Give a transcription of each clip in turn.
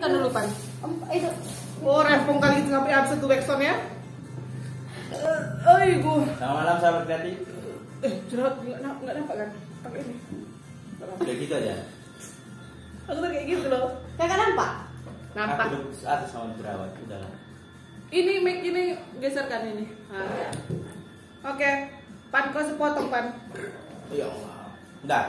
sebutkan dulu Pan. Itu. Oh, rempong kali sampai habis tuh backsoundnya. Ibu. Selamat malam sahabat kreatif. Jerawat nggak nampak kan? Pakai ini. Udah gitu aja. Aku tuh kayak gitu loh. Kakak nampak? Nampak. Aku duduk atas sama jerawat, udahlah. Ini mic ini geserkan ini. Nah. Oke. Pan kau sepotong Pan. Ya Allah. Udah.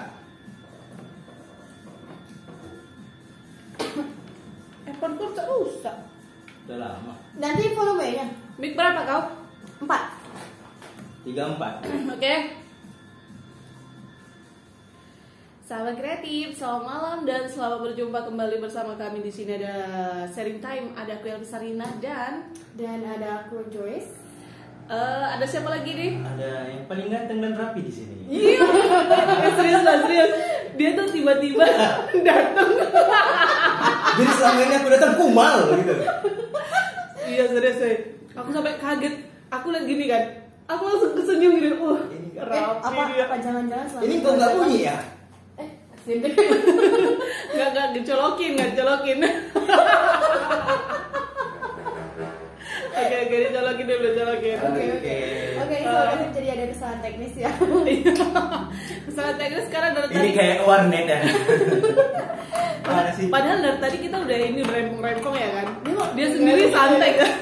Pan kau tak rusak. Udah lama. Nanti volumenya Mic berapa kau? 4. 34. Oke. Sahabat kreatif, selamat malam dan selamat berjumpa kembali bersama kami di sini. Ada sharing time, ada aku Elvi Sarina dan ada aku Joyce. ada siapa lagi nih? Ada yang paling ganteng dan rapi di sini. Iya, serius lah serius. Dia tuh tiba-tiba datang. Jadi selama ini aku datang kumal gitu. Iya serius sih. Aku sampai kaget. Aku lihat gini kan. Aku langsung kesenyum gitu. Ini Rapi dia. Apa jangan-jangan selama Ini kok nggak bunyi ya? sini. Nggak dicolokin. Oke, dicolokin dulu, dicolokin. Oke, soalnya jadi ada kesalahan teknis ya. Kesalahan teknis sekarang dari Ini tadi. kayak warnet ya. Mana sih? Padahal dari tadi kita udah ini rempong-rempong ya kan. Dia Nggak sendiri bisa. santai kan.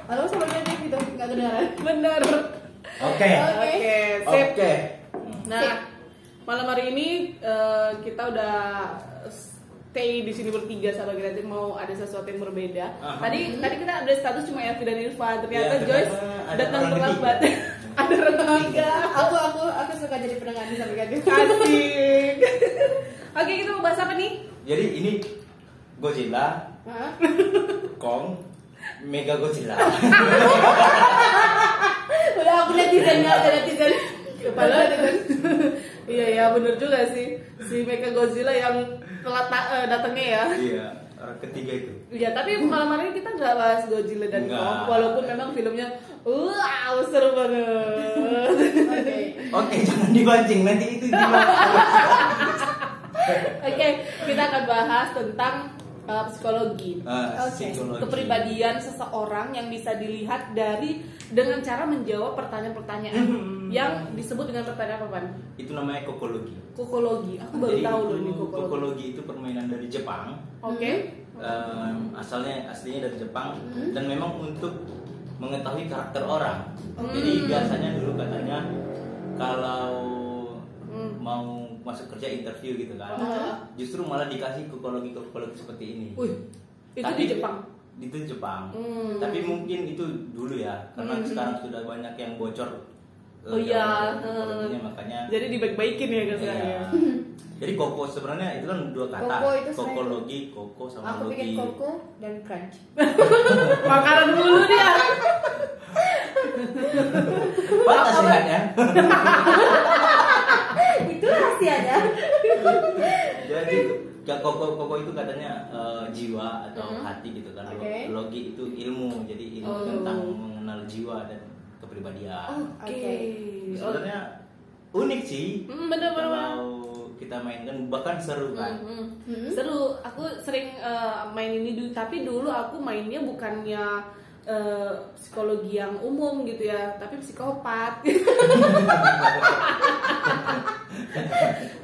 Halo sobat kreatif, itu nggak kedengaran. Bener. Oke. Oke, sip. Oke. Nah, malam hari ini kita udah stay di sini bertiga sahabat kreatif, mau ada sesuatu yang berbeda. Tadi kita ada status cuma Elvi dan Irfan, ternyata Iya, Joyce ternyata ada datang orang terlambat. Ada orang ketiga. Aku suka jadi pendengar di samping kreatif. Asik. Oke, kita mau bahas apa nih? Jadi ini Godzilla, Hah? Kong, Mega Godzilla. Udah aku netizennya, ada netizen. Kepala iya bener juga sih, si Mecha Godzilla yang telat datangnya ya. Iya, orang ketiga itu. Iya, tapi malam hari ini kita nggak bahas Godzilla dan Nggak. Kong, walaupun memang filmnya wow seru banget. Oke, jangan dipancing, nanti itu gimana? Oke, kita akan bahas tentang psikologi. Psikologi. Kepribadian seseorang yang bisa dilihat dengan cara menjawab pertanyaan-pertanyaan yang disebut dengan pertanyaan apa, Pan? Itu namanya kokologi. Kokologi. Aku baru Jadi tahu itu, loh ini kokologi. kokologi itu permainan dari Jepang. Oke. Aslinya dari Jepang dan memang untuk mengetahui karakter orang. Jadi biasanya dulu katanya kalau mau masuk kerja interview gitu kan, justru malah dikasih kokologi seperti ini. Wih, itu Tapi di Jepang. Itu Jepang. Tapi mungkin itu dulu ya, karena sekarang sudah banyak yang bocor. Oh iya, kokologinya, makanya. Jadi dibaik-baikin ya guys Iya. ya. Jadi koko sebenarnya itu kan dua kata. Koko itu selain- Kokologi, koko sama Aku logi. bikin koko dan crunch. Makanan dulu dia. Patah sehatnya. Itu rahasianya. Jadi koko itu katanya jiwa atau hati gitu kan. Oke. Logi itu ilmu, jadi ilmu tentang mengenal jiwa dan kepribadian. Oke. Sebenarnya unik sih. Bener. Kalau kita mainkan bahkan seru kan. Seru. Aku sering main ini dulu, tapi dulu aku mainnya bukannya psikologi yang umum gitu ya, tapi psikopat.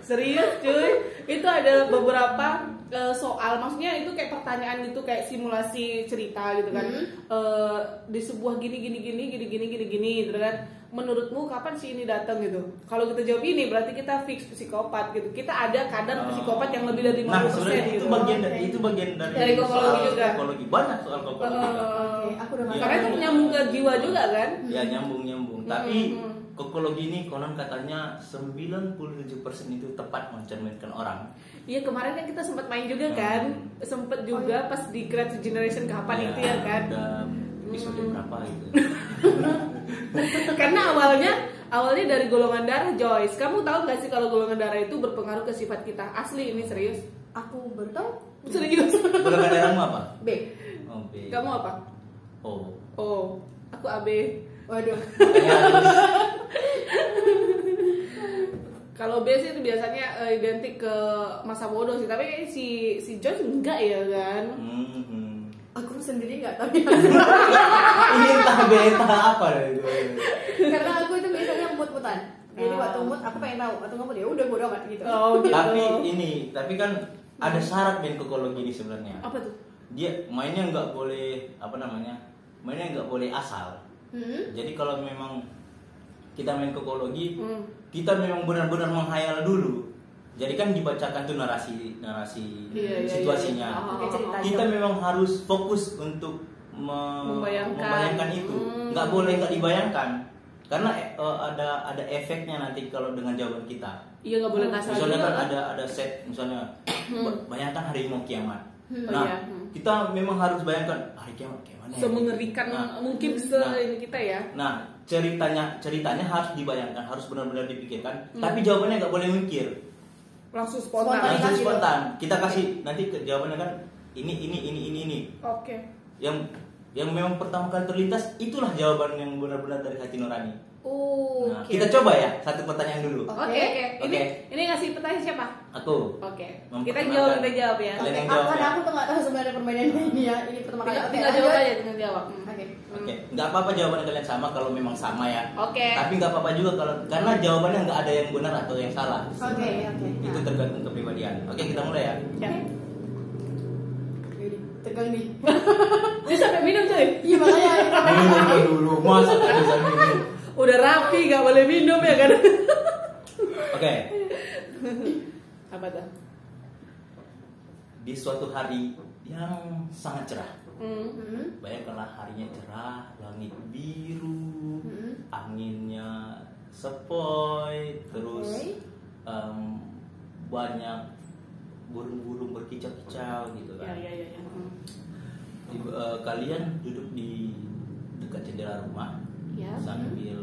Serius cuy, itu ada beberapa soal, maksudnya itu kayak pertanyaan gitu, kayak simulasi cerita gitu kan. Di sebuah gini gitu kan. Menurutmu kapan sih ini datang gitu? Kalau kita jawab ini berarti kita fix psikopat gitu. Kita ada kadar psikopat yang lebih dari 50% Nah, sebenarnya gitu. itu bagian Dari kokologi soal juga. Kokologi, banyak soal kokologi. Oke, aku udah Karena itu menyambung ke jiwa juga kan? Ya nyambung. Tapi kokologi ini konon katanya 97% itu tepat mencerminkan orang. Iya, kemarin kan kita sempat main juga kan, sempat juga pas di Creative Generation kapan itu ya kan. Udah episode berapa gitu. Karena awalnya dari golongan darah, Joyce. Kamu tahu nggak sih kalau golongan darah itu berpengaruh ke sifat kita? Asli ini serius. Aku baru tahu. Serius. Golongan darahmu apa? B. Oh, B. Kamu apa? Oh. Aku AB. Waduh. Kalau B sih itu biasanya identik ke masa bodoh sih, tapi kayak si Joyce enggak ya kan? Aku sendiri nggak tahu. Ini entah beta apa itu. Karena aku itu biasanya mut-mutan. Jadi waktu mut aku pengen tahu, atau nggak ya udah bodo amat gitu. Oh gitu. Tapi kan ada syarat main kokologi ini sebenarnya. Apa tuh? Dia mainnya nggak boleh mainnya nggak boleh asal. Jadi kalau memang kita main kokologi, kita memang benar-benar menghayal dulu. Jadi kan dibacakan tuh narasi situasinya. Iya. Kita memang harus fokus untuk membayangkan itu. Nggak boleh nggak dibayangkan. Karena ada efeknya nanti kalau dengan jawaban kita. Iya, nggak boleh kasar. Misalnya juga, kan ada set, misalnya bayangkan hari mau kiamat. Iya. Kita memang harus bayangkan hari kiamat gimana. Semengerikan mungkin ini kita ya. Nah, ceritanya harus dibayangkan, harus benar-benar dipikirkan. Tapi jawabannya nggak boleh mikir. Langsung spontan. Langsung spontan. Kita kasih nanti jawabannya kan ini. Oke. Yang memang pertama kali terlintas itulah jawaban yang benar-benar dari hati nurani. Nah, Oke. kita coba ya satu pertanyaan dulu. Oke. Ini ngasih pertanyaan siapa? Aku. Oke. Kita Memperkenalkan. jawab ya. Kalian yang jawab Karena ya. aku tuh nggak tahu sebenarnya permainan ini ya. Ini pertama kali. Tinggal jawab aja, tinggal jawab. Oke. Oke, nggak apa-apa jawaban kalian sama kalau memang sama ya. Oke. Tapi nggak apa-apa juga kalau karena jawabannya nggak ada yang benar atau yang salah. Oke. Itu tergantung kepribadian. Oke, kita mulai ya. Ya. Tegang nih. Ini sampai minum coy. Iya makanya. Minum dulu, masa nggak bisa minum. Udah rapi, gak boleh minum ya kan? Oke, Apa tuh? di suatu hari yang sangat cerah. Hmm. Bayangkanlah harinya cerah, langit biru, anginnya sepoi, terus banyak burung-burung berkicau-kicau gitu kan. Ya. Kalian duduk di dekat jendela rumah Ya. sambil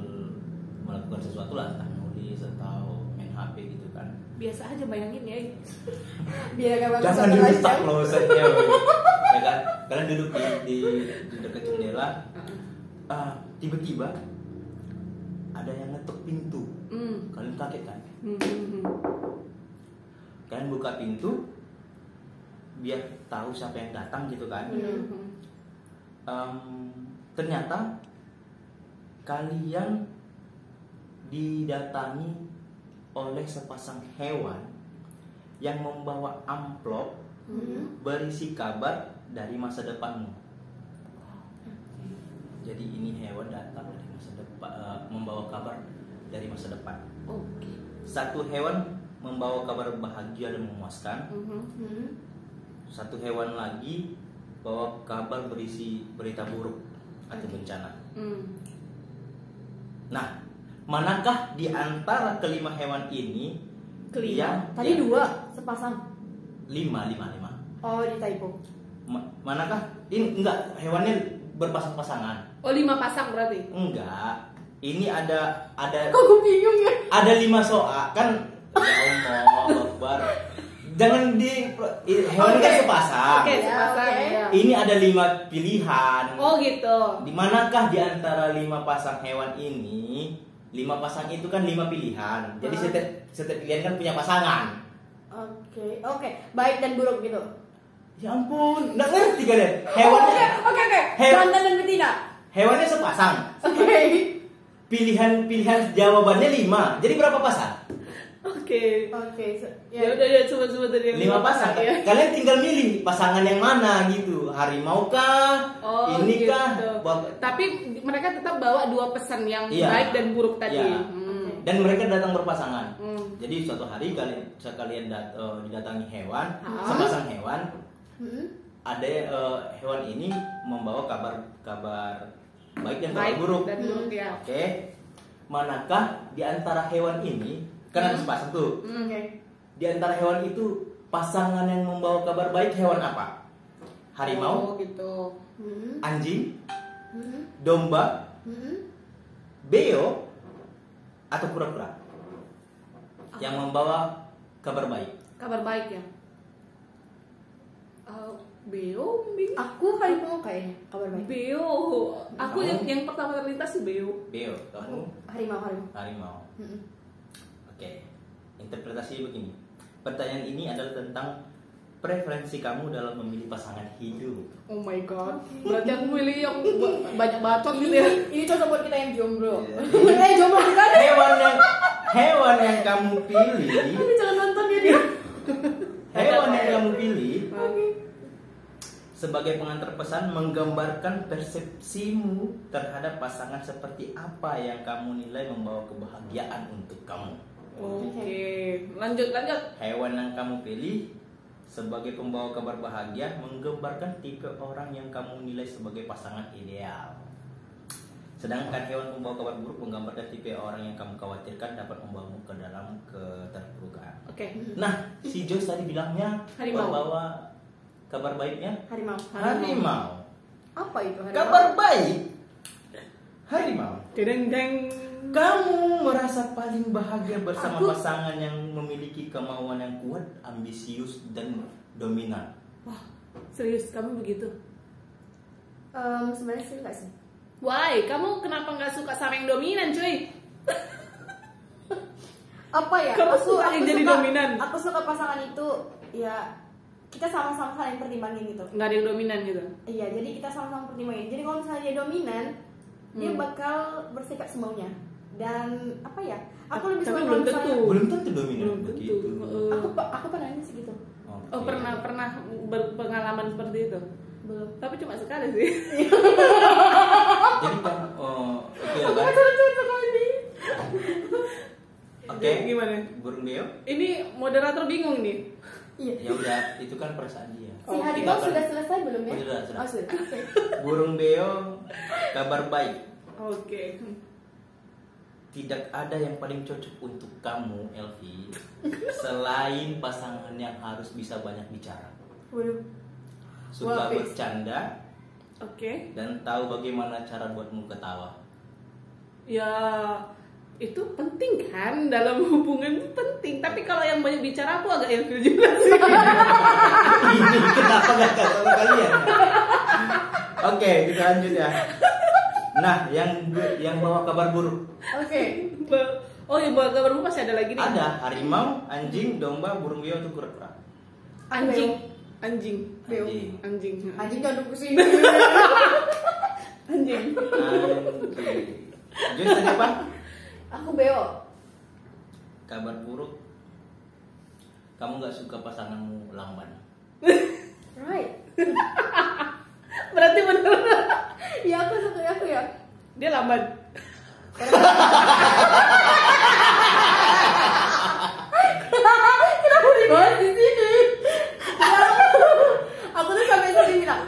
melakukan sesuatu lah, entah nulis atau main HP gitu kan. Biasa aja bayangin ya. Biar gak bakal Jangan sampai dirusak lifetime. loh setnya. Ya kan? Kalian duduk di dekat jendela. Tiba-tiba ada yang ngetuk pintu. Kalian kaget kan? Kalian buka pintu biar tahu siapa yang datang gitu kan. Ternyata kalian didatangi oleh sepasang hewan yang membawa amplop berisi kabar dari masa depanmu. Jadi ini hewan datang dari masa depan, membawa kabar dari masa depan. Oke. Satu hewan membawa kabar bahagia dan memuaskan. Satu hewan lagi bawa kabar berisi berita buruk atau bencana. Nah, manakah di antara kelima hewan ini Kelima? Tadi dua sepasang. lima. Oh di typo. Manakah ini enggak hewannya berpasang-pasangan? Oh 5 pasang berarti? Enggak. Ini ada Kok gue bingung ya? ada 5 soal kan. Ya Allah Akbar. Jangan hewan kan sepasang. Oke, sepasang. oke. Ya. Ini ada 5 pilihan. Oh gitu. Di manakah di antara 5 pasang hewan ini? 5 pasang itu kan 5 pilihan. Jadi setiap pilihan kan punya pasangan. Oke. Baik dan buruk gitu. Ya ampun, nggak ngerti kalian. Hewannya Oke. Hewan- Jantan dan betina. hewannya sepasang. Oke. Pilihan jawabannya 5. Jadi berapa pasang? Oke. Ya Ya udah ya coba dari 5 pasang. ya. Kalian tinggal milih pasangan yang mana gitu. Harimau kah? Oh, Ini gitu. kah? Tapi mereka tetap bawa 2 pesan yang Iya. baik dan buruk tadi. Iya. Dan mereka datang berpasangan. Hmm. Jadi suatu hari kalian didatangi hewan, Ah. sepasang hewan. Ada hewan ini membawa kabar baik dan kabar Baik buruk. dan buruk ya. Oke. Manakah di antara hewan ini? Kan ada sepasang tuh. Oke. Di antara hewan itu pasangan yang membawa kabar baik hewan apa? Harimau, Oh gitu. anjing, domba, beo, atau kura-kura yang membawa kabar baik. Kabar baik ya. Beo, bingung. Aku harimau kayaknya kabar baik. Beo. Aku Kamu? yang pertama terlintas sih Beo. Beo, kamu Harimau. harimau. Oke. interpretasi begini. Pertanyaan ini adalah tentang preferensi kamu dalam memilih pasangan hidup. Oh my god. Berarti aku milih yang banyak bacot gitu ya. Ini cocok buat kita yang jomblo. Iya. Jomblo bukan? Hewan yang kamu pilih, Ini jangan nonton ya dia. hewan yang kamu pilih sebagai pengantar pesan menggambarkan persepsimu terhadap pasangan seperti apa yang kamu nilai membawa kebahagiaan untuk kamu. Oke. Lanjut. Hewan yang kamu pilih sebagai pembawa kabar bahagia menggambarkan tipe orang yang kamu nilai sebagai pasangan ideal. Sedangkan hewan pembawa kabar buruk menggambarkan tipe orang yang kamu khawatirkan dapat membawamu ke dalam keterpurukan. Oke. Nah, si Joyce tadi bilangnya Harimau. membawa kabar baiknya Harimau. harimau. Apa itu harimau? Kabar baik harimau. Deng. Kamu merasa paling bahagia bersama pasangan yang memiliki kemauan yang kuat, ambisius, dan dominan. Wah, serius kamu begitu? Sebenarnya sih enggak sih. Why? Kamu kenapa nggak suka sama yang dominan, cuy? Apa ya? Kamu suka yang jadi dominan? Aku suka pasangan itu ya kita sama-sama saling pertimbangin gitu. Nggak ada yang dominan gitu? Iya, jadi kita sama-sama pertimbangin. Jadi kalau misalnya dia dominan, dia bakal bersikap semaunya. Dan apa ya? Aku lebih Tapi suka belum kalau tentu. misalnya- Belum tentu dominan Belum tentu. begitu. Aku pernah ini sih gitu. Oh, pernah berpengalaman seperti itu? Belum. Tapi cuma sekali sih. Jadi kan, Aku kan cocok sekali. oke. Gimana? Burung beo. Ini moderator bingung nih. Iya. Ya udah, itu kan perasaan dia. Si harimau sudah selesai belum ya? Sudah. Oh, sudah. Oke. Burung beo, kabar baik. Oke. Tidak ada yang paling cocok untuk kamu, Elvi, selain pasangan yang harus bisa banyak bicara, Waduh. suka Wah, fix. bercanda, Oke. dan tahu bagaimana cara buatmu ketawa. Ya, itu penting kan dalam hubungan itu penting. Tapi kalau yang banyak bicara aku agak ilfil juga sih. Ini kenapa gak cocok sama kalian? Oke, kita lanjut ya. Nah, yang bawa kabar buruk Oke. Oh ya, buat kabar buruk masih ada lagi nih. ada harimau, anjing, domba, burung beo, itu kura-kura. Anjing. Beo. Anjing. Anjing jangan duduk sini. Anjing. Jadi tadi apa? Aku beo. Kabar buruk, kamu gak suka pasanganmu lamban. Right. Berarti bener. Ya aku ya. Dia lambat. Kenapa dibahas di sini? Aku tuh sampai tadi bilang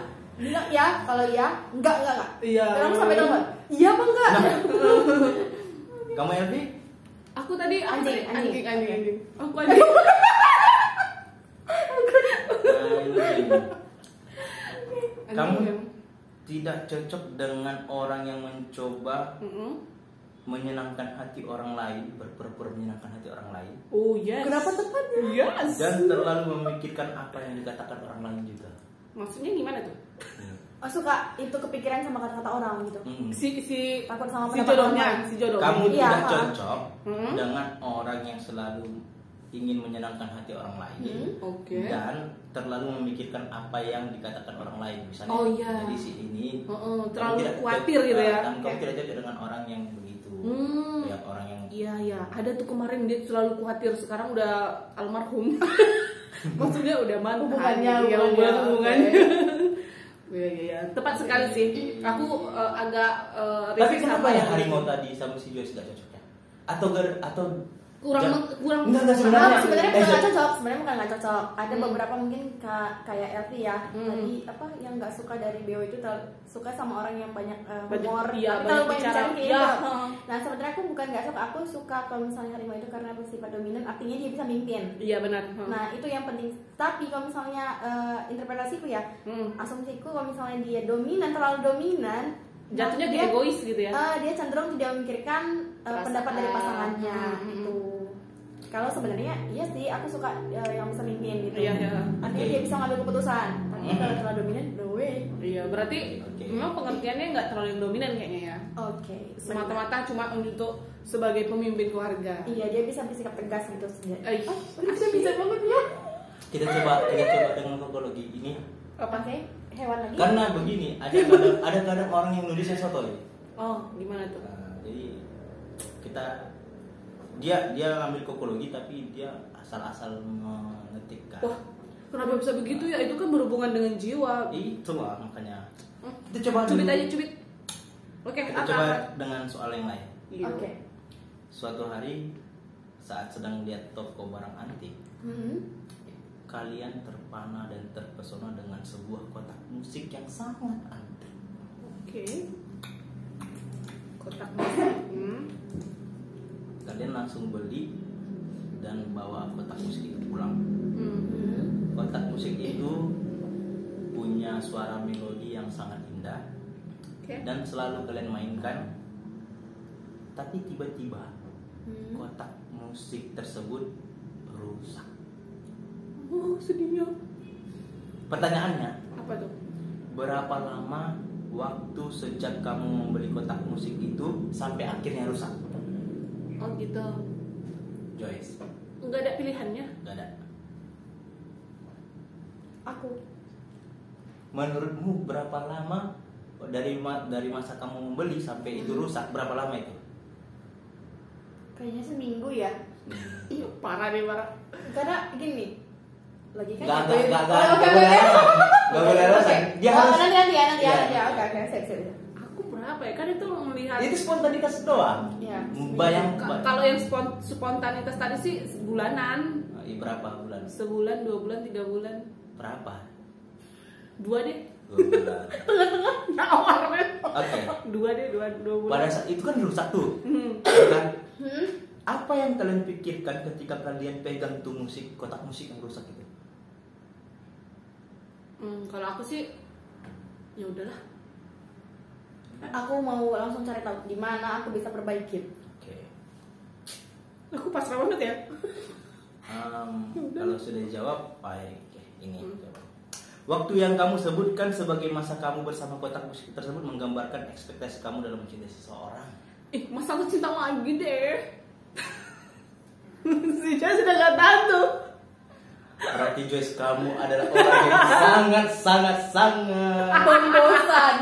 ya, kalau iya, enggak. Iya. Terus sampai telepon. Iya apa enggak? Kamu Elvi? Aku tadi Anjing. Aku anjing. Kamu tidak cocok dengan orang yang mencoba menyenangkan hati orang lain, berpura-pura menyenangkan hati orang lain, Oh yes. Kenapa tepatnya? Yes. dan terlalu memikirkan apa yang dikatakan orang lain juga. Maksudnya gimana tuh? Oh, suka itu kepikiran sama kata-kata orang gitu. Si Takut sama si pendapat jodohnya, orang. si jodohnya. Kamu Iya, tidak ha. cocok Hmm. dengan orang yang selalu ingin menyenangkan hati orang lain Oke. dan terlalu memikirkan apa yang dikatakan orang lain. Misalnya, Oh, iya. jadi si ini Terlalu kamu tidak- khawatir gitu ya. Dan kamu tidak cocok dengan orang yang begitu, ya orang yang Iya. Ada tuh kemarin dia selalu khawatir, sekarang udah almarhum. Maksudnya udah mantan. Hubungannya, Iya, hubungannya, hubungannya. oke. Iya. Tepat sekali sih. Aku agak Tapi risih kenapa sama ya harimau tadi sama si Joyce gak cocok ya? Atau kurang Enggak, sebenarnya. Sebenarnya Eh, bukan nggak cocok. Sebenarnya bukan nggak cocok. Ada beberapa mungkin kayak Elvi ya. Tadi apa yang nggak suka dari Beo itu suka sama orang yang banyak humor, iya, tapi banyak terlalu banyak bicara. bicara kayak Iya, gitu. heeh. Nah sebenarnya aku bukan nggak suka. Aku suka kalau misalnya harimau itu karena bersifat dominan, artinya dia bisa mimpin. Iya benar. Nah itu yang penting. Tapi kalau misalnya interpretasiku ya, asumsiku kalau misalnya dia dominan, terlalu dominan, Jatuhnya dia dia egois gitu ya. dia cenderung tidak memikirkan pendapat dari pasangannya gitu. Kalau sebenarnya iya sih, aku suka yang bisa mimpin gitu. Iya. Artinya dia bisa ngambil keputusan. Tapi kalau terlalu dominan, no way. Iya, berarti Oke. memang pengertiannya nggak terlalu dominan kayaknya ya. Oke. Semata-mata cuma untuk sebagai pemimpin keluarga. Iya, dia bisa bersikap tegas gitu sendiri. Bisa banget ya. Kita coba dengan kokologi ini. Oke, hewan lagi. Karena begini, ada kadang orang yang nulisnya sotoy. Oh, gimana tuh? Nah, jadi dia ambil kokologi tapi dia asal-asal mengetikkan. Wah, kenapa bisa begitu ya? Itu kan berhubungan dengan jiwa. Itulah makanya. Kita coba Cubit dulu. aja, cubit. Oke, Kita coba dengan soal yang lain. Iya. Oke. Suatu hari saat sedang lihat toko barang antik, kalian terpana dan terpesona dengan sebuah kotak musik yang sangat antik. Oke. Kotak musik. Kalian langsung beli dan bawa kotak musik itu pulang. Kotak musik itu punya suara melodi yang sangat indah dan selalu kalian mainkan. Tapi tiba-tiba kotak musik tersebut rusak. Oh, sedihnya. Pertanyaannya, Apa tuh? berapa lama waktu sejak kamu membeli kotak musik itu sampai akhirnya rusak? Oh, gitu. Joyce, Nggak ada pilihannya. gak ada. Aku. Menurutmu berapa lama dari masa kamu membeli sampai itu rusak? Berapa lama itu? Kayaknya seminggu ya. Iya, parah deh, parah. Karena gini. Lagi kan Gak gitu. boleh alasan. Dia harus. Nanti Iya. ya. Oke, sip. Aku berapa ya? Kan itu melihat Itu spontanitas doang. Iya. Kalau yang spontanitas tadi sih bulanan. Berapa bulan? Sebulan, 2 bulan, 3 bulan. Berapa? 2 deh. 2 bulan. Awalnya. Oke. 2 deh, 2 bulan. Pada saat itu kan rusak tuh. Hmm. Kan? Apa yang kalian pikirkan ketika kalian pegang tuh kotak musik yang rusak itu? Kalau aku sih ya udahlah. Aku mau langsung cari tahu di mana aku bisa perbaiki. Oke. Aku pasrah banget ya. Kalau sudah dijawab, baik. Ini jawab. Waktu yang kamu sebutkan sebagai masa kamu bersama kotak musik tersebut menggambarkan ekspektasi kamu dalam mencintai seseorang. Masa aku cinta lagi deh. Si Joy sudah gak tahu tuh. Berarti Joyce, kamu adalah orang yang sangat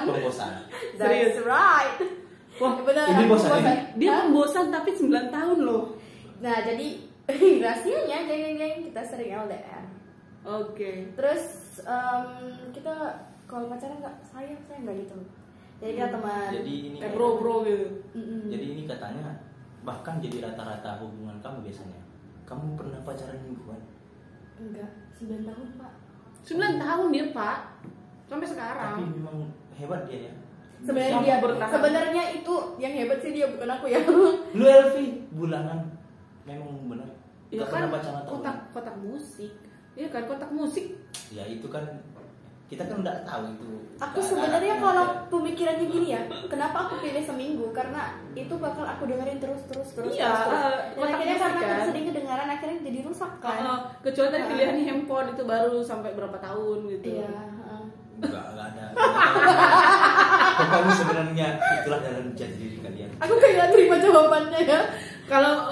Pembosan. Serius. That's right. Wah, Benar. ini bosan ini. dia pembosan tapi 9 tahun loh. Nah, jadi rahasianya geng kita sering LDR. Oke. Terus kita kalau pacaran saya nggak gitu. Jadi kita teman. Jadi ini Kayak bro gitu. Jadi ini katanya bahkan jadi rata-rata hubungan kamu biasanya. Kamu pernah pacaran mingguan? Enggak, 9 tahun Pak. 9 tahun dia, Pak. Sampai Tapi sekarang. memang hebat dia ya. Sebenarnya Sama dia bertahan. sebenarnya itu yang hebat sih dia, bukan aku ya. Lu Elvi, bulanan memang benar. Ya Gak kan pernah pacaran tahun. kotak musik. Iya kan kotak musik. Ya itu kan kita kan nggak tahu itu. Aku sebenarnya kalau pemikirannya gini ya, kenapa aku pilih seminggu? Karena itu bakal aku dengerin terus. Iya, Dan kotak akhirnya musik karena kan. sering kedengaran akhirnya jadi rusak kan. Kecuali tadi pilihannya handphone itu baru sampai berapa tahun gitu. Iya. Nggak ada. Kamu sebenarnya itulah dalam jati diri kalian. Aku kayak gak terima jawabannya ya. Kalau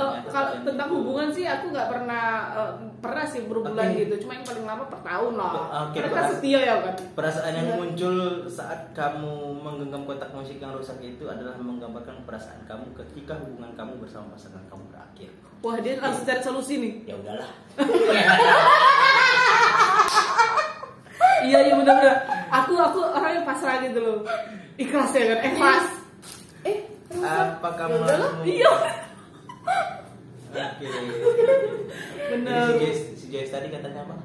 tentang hubungan sih aku nggak pernah sih berbulan Oke. gitu. Cuma yang paling lama per tahun lah. Oke, Mereka setia ya kan. Perasaan yang muncul saat kamu menggenggam kotak musik yang rusak itu adalah menggambarkan perasaan kamu ketika hubungan kamu bersama pasangan kamu berakhir. Wah, dia harus cari solusi nih. Ya udahlah. Iya benar-benar. Aku orang yang pasrah gitu loh. Ikhlas ya kan? Ikhlas. Rusak. Apa kamu Ya udahlah. Iya. Oke. Benar. Jadi si Joyce tadi katanya apa?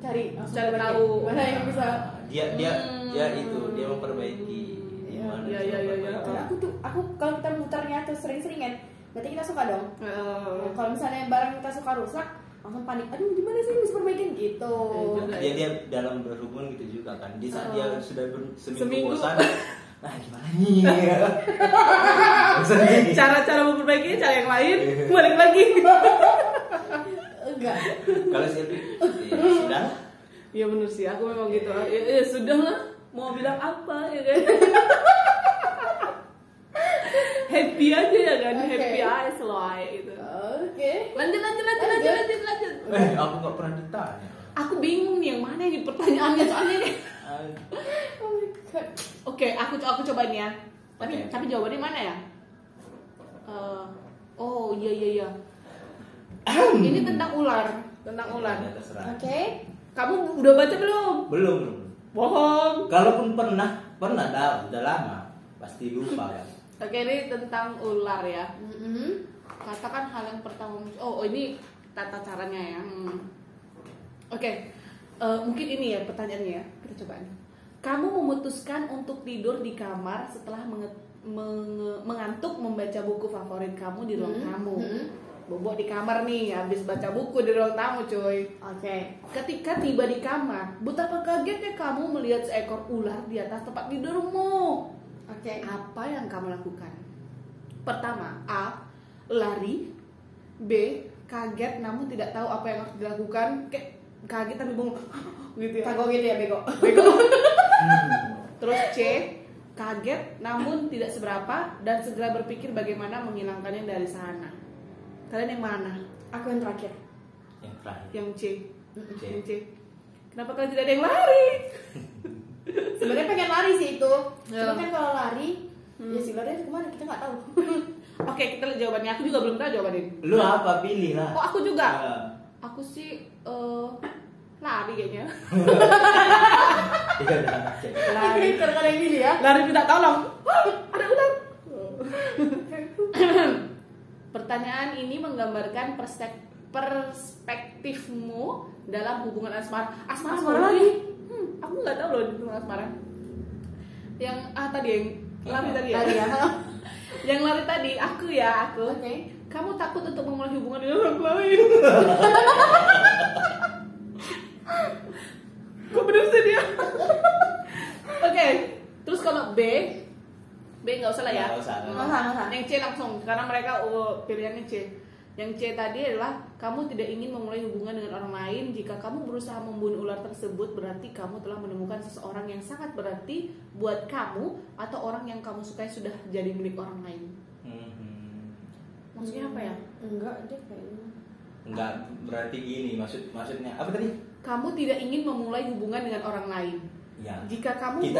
Cari tahu. mana yang bisa. Dia itu dia memperbaiki gimana Iya. Karena aku kalau kita muternya tuh sering-seringan, berarti kita suka dong. Nah, kalau misalnya barang kita suka rusak, langsung panik. Aduh, gimana sih bisa perbaikin gitu. dia dalam berhubungan gitu juga kan. Di saat dia sudah Seminggu. bosan. Nah, gimana nih? Bosan nih. Cara memperbaikinya cara yang lain. Balik lagi. Enggak. Kalau Silvi, ya sudah. Iya benar sih. Aku memang gitu. Ya sudah lah. mau bilang apa ya kan. Happy aja ya kan, happy aja selalu itu. Lanjut. Aku nggak pernah ditanya. Aku bingung nih yang mana nih pertanyaannya soalnya nih. Oh my god. Oke, aku coba nih ya. Oke. Tapi jawabannya mana ya? Oh iya. Ini tentang ular. Ya, terserah. Oke. Kamu udah baca belum? Belum. Bohong. Kalaupun pernah udah lama, pasti lupa kan. Oke, ini tentang ular ya. Katakan hal yang pertama. Oh, ini tata caranya ya. Oke. Mungkin ini ya pertanyaannya ya. Kita coba nih. Kamu memutuskan untuk tidur di kamar setelah mengantuk membaca buku favorit kamu di ruang tamu. Bobok di kamar nih, habis baca buku di ruang tamu cuy. Oke. Ketika tiba di kamar, betapa kagetnya kamu melihat seekor ular di atas tempat tidurmu. Oke. Apa yang kamu lakukan? Pertama, A. Lari. B. Kaget namun tidak tahu apa yang harus dilakukan. Kayak kaget tapi bingung gitu ya. Kagok gitu ya, bego. Terus C. Kaget namun tidak seberapa dan segera berpikir bagaimana menghilangkannya dari sana. Kalian yang mana? Aku yang terakhir. Yang terakhir. Yang C. C. Yang C. Kenapa kalian tidak ada yang lari? Sebenarnya pengen lari sih itu. Ya. Cuma kan kalau lari, ya sih lari kemana kita nggak tahu. Oke, kita lihat jawabannya. Aku juga belum tahu jawabannya. Lu apa pilih lah? Oh, aku juga. Ya. Aku sih lari kayaknya. Iya udah. Oke. Lari karena yang pilih ya. Lari minta tolong. Ada ular. Pertanyaan ini menggambarkan perspektifmu dalam hubungan asmara. Asmara lagi? Aku nggak tahu loh di hubungan asmara. Yang tadi yang lari tadi ya. Lari ya. Yang lari tadi aku. Oke. Kamu takut untuk memulai hubungan dengan orang lain. Kok bener sih dia? Oke. Terus kalau B nggak usah lah ya. Nggak usah. Nggak usah. Yang C langsung karena mereka pilihannya C. Yang C tadi adalah kamu tidak ingin memulai hubungan dengan orang lain. Jika kamu berusaha membunuh ular tersebut, berarti kamu telah menemukan seseorang yang sangat berarti buat kamu atau orang yang kamu sukai sudah jadi milik orang lain. Maksudnya apa ya? Enggak, dia kayaknya. Enggak, berarti gini maksudnya apa tadi? Kamu tidak ingin memulai hubungan dengan orang lain. Ya. Jika kamu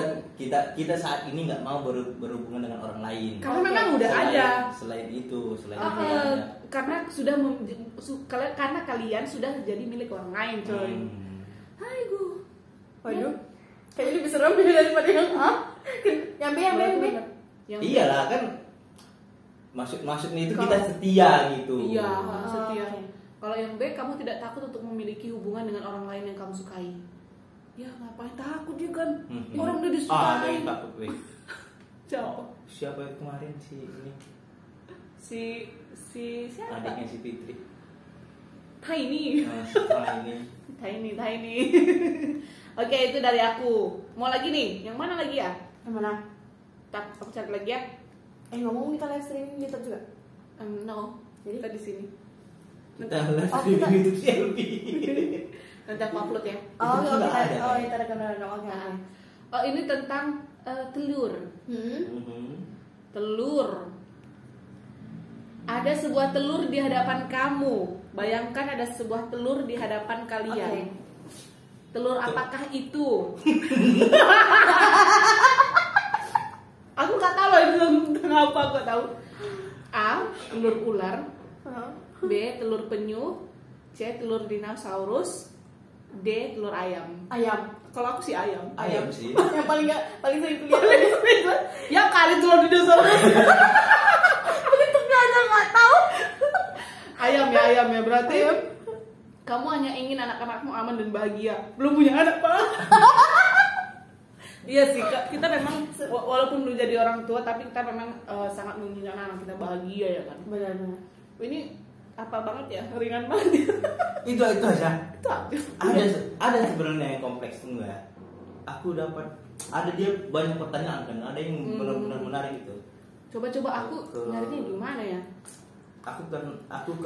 kita saat ini nggak mau berhubungan dengan orang lain. Karena memang udah ada. Selain itu ada. Karena karena kalian sudah jadi milik orang lain, coy. Hai gu. Waduh. Kayaknya lebih serem daripada yang A. Yang B. Yang Iyalah kan. Maksudnya itu kita setia gitu. Iya, setia. Oke. Kalau yang B, kamu tidak takut untuk memiliki hubungan dengan orang lain yang kamu sukai. Ya ngapain takut dia kan? Orang udah disukai. Ada yang takut weh. Siapa yang kemarin ini? Si siapa? Adiknya si Fitri. Tiny. Tiny. Oke, itu dari aku. Mau lagi nih? Yang mana lagi ya? Yang mana? Aku cari lagi ya. Ngomong kita live streaming YouTube juga. No. Jadi? Kita di sini. Kita live streaming YouTube selfie. Nanti aku upload ya. Kita rekam. Oke. Oh, ini tentang telur. Telur. Ada sebuah telur di hadapan kamu. Bayangkan ada sebuah telur di hadapan kalian. Okay. Telur apakah itu? Aku nggak tahu loh itu tentang apa. Aku tahu. A. Telur ular. B. Telur penyu. C. Telur dinosaurus. D. Telur ayam. Ayam. Kalau aku sih ayam. Ayam sih. Yang paling sering kelihatan. Ya kali telur dinosaurus. Bentuknya aja nggak tahu. Ayam ya berarti. Kamu hanya ingin anak-anakmu aman dan bahagia. Belum punya anak pak. Iya sih, kita memang walaupun belum jadi orang tua, tapi kita memang sangat menginginkan anak kita bahagia ya kan. Benar-benar. Ini apa banget ya, ringan banget. Itu aja. Itu aja. Ada sebenarnya yang kompleks tuh enggak. Aku dapat ada dia banyak pertanyaan kan, ada yang benar-benar menarik itu. Coba aku nyarinya gimana ya? Aku kan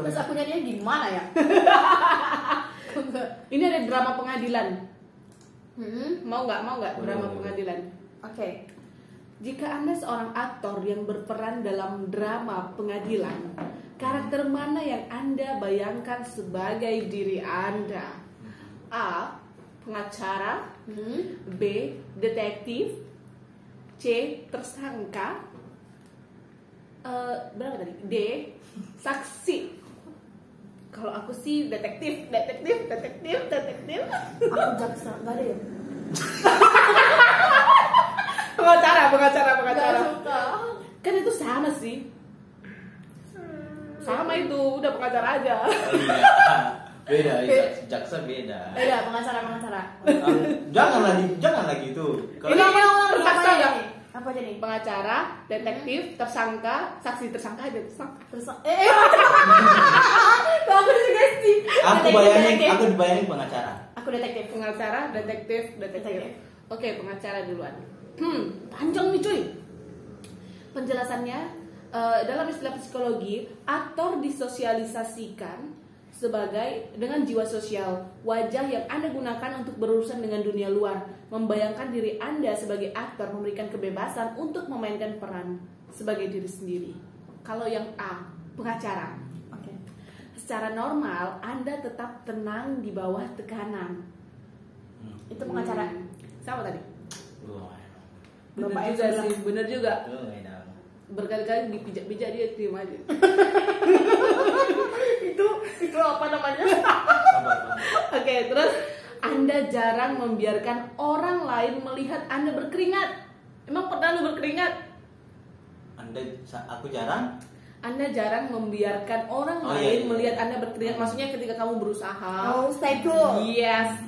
Terus aku nyarinya gimana ya? Ini ada drama pengadilan. Mau nggak drama pengadilan? Oke. Jika Anda seorang aktor yang berperan dalam drama pengadilan, karakter mana yang Anda bayangkan sebagai diri Anda? A. Pengacara, B. Detektif, C. Tersangka, berapa tadi? D. Saksi. Kalau aku sih detektif. Aku jaksa, nggak ada ya? Pengacara. Nggak suka. Kan itu sama sih. Sama itu, udah pengacara aja. Beda, jaksa beda. Beda, pengacara. Jangan lagi itu. Ini terpaksa nggak? Apa aja nih? Pengacara, detektif, tersangka, saksi. Tersangka aja. Kok aku disugesti? Aku dibayangin pengacara. Aku detektif. Pengacara, detektif. Oke, pengacara duluan. Panjang nih cuy. Penjelasannya, dalam istilah psikologi, aktor disosialisasikan sebagai dengan jiwa sosial, wajah yang Anda gunakan untuk berurusan dengan dunia luar, membayangkan diri Anda sebagai aktor, memberikan kebebasan untuk memainkan peran sebagai diri sendiri. Kalau yang A, pengacara, secara normal Anda tetap tenang di bawah tekanan. Itu pengacara. Sama tadi. Bapak Bener juga. Berkali-kali dipijak-pijak dia diem aja. itu apa namanya? Oke, terus Anda jarang membiarkan orang lain melihat Anda berkeringat. Emang pernah lu berkeringat? Aku jarang. Anda jarang membiarkan orang lain melihat Anda berkeringat. Maksudnya ketika kamu berusaha. Stay cool. Yes.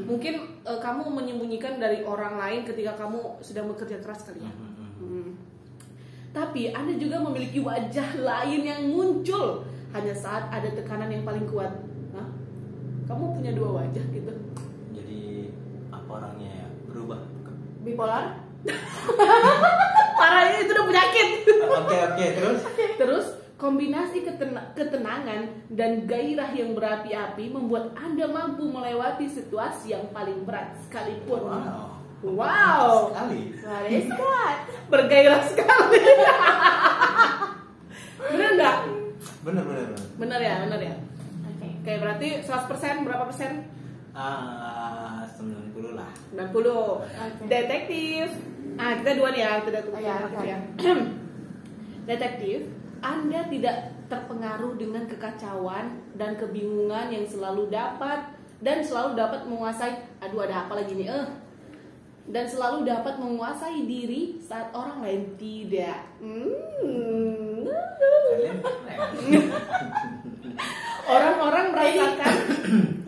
Mungkin kamu menyembunyikan dari orang lain ketika kamu sedang bekerja keras kali ya. Tapi Anda juga memiliki wajah lain yang muncul hanya saat ada tekanan yang paling kuat. Hah? Kamu punya dua wajah gitu. Jadi apa orangnya ya? Berubah. Bipolar? Parahnya itu udah penyakit. Oke, terus? Terus kombinasi ketenangan dan gairah yang berapi-api membuat Anda mampu melewati situasi yang paling berat sekalipun. Wow. Sekali. What is that? Bergairah sekali. Bener nggak? Bener. Bener ya. Oke. Oke, berarti 100% berapa persen? 90 lah. 90. Detektif. Kita dua nih ya, kita dua. Ya. Detektif, Anda tidak terpengaruh dengan kekacauan dan kebingungan yang selalu dapat menguasai. Aduh, ada apa lagi nih? Dan selalu dapat menguasai diri saat orang lain tidak. Orang-orang merasakan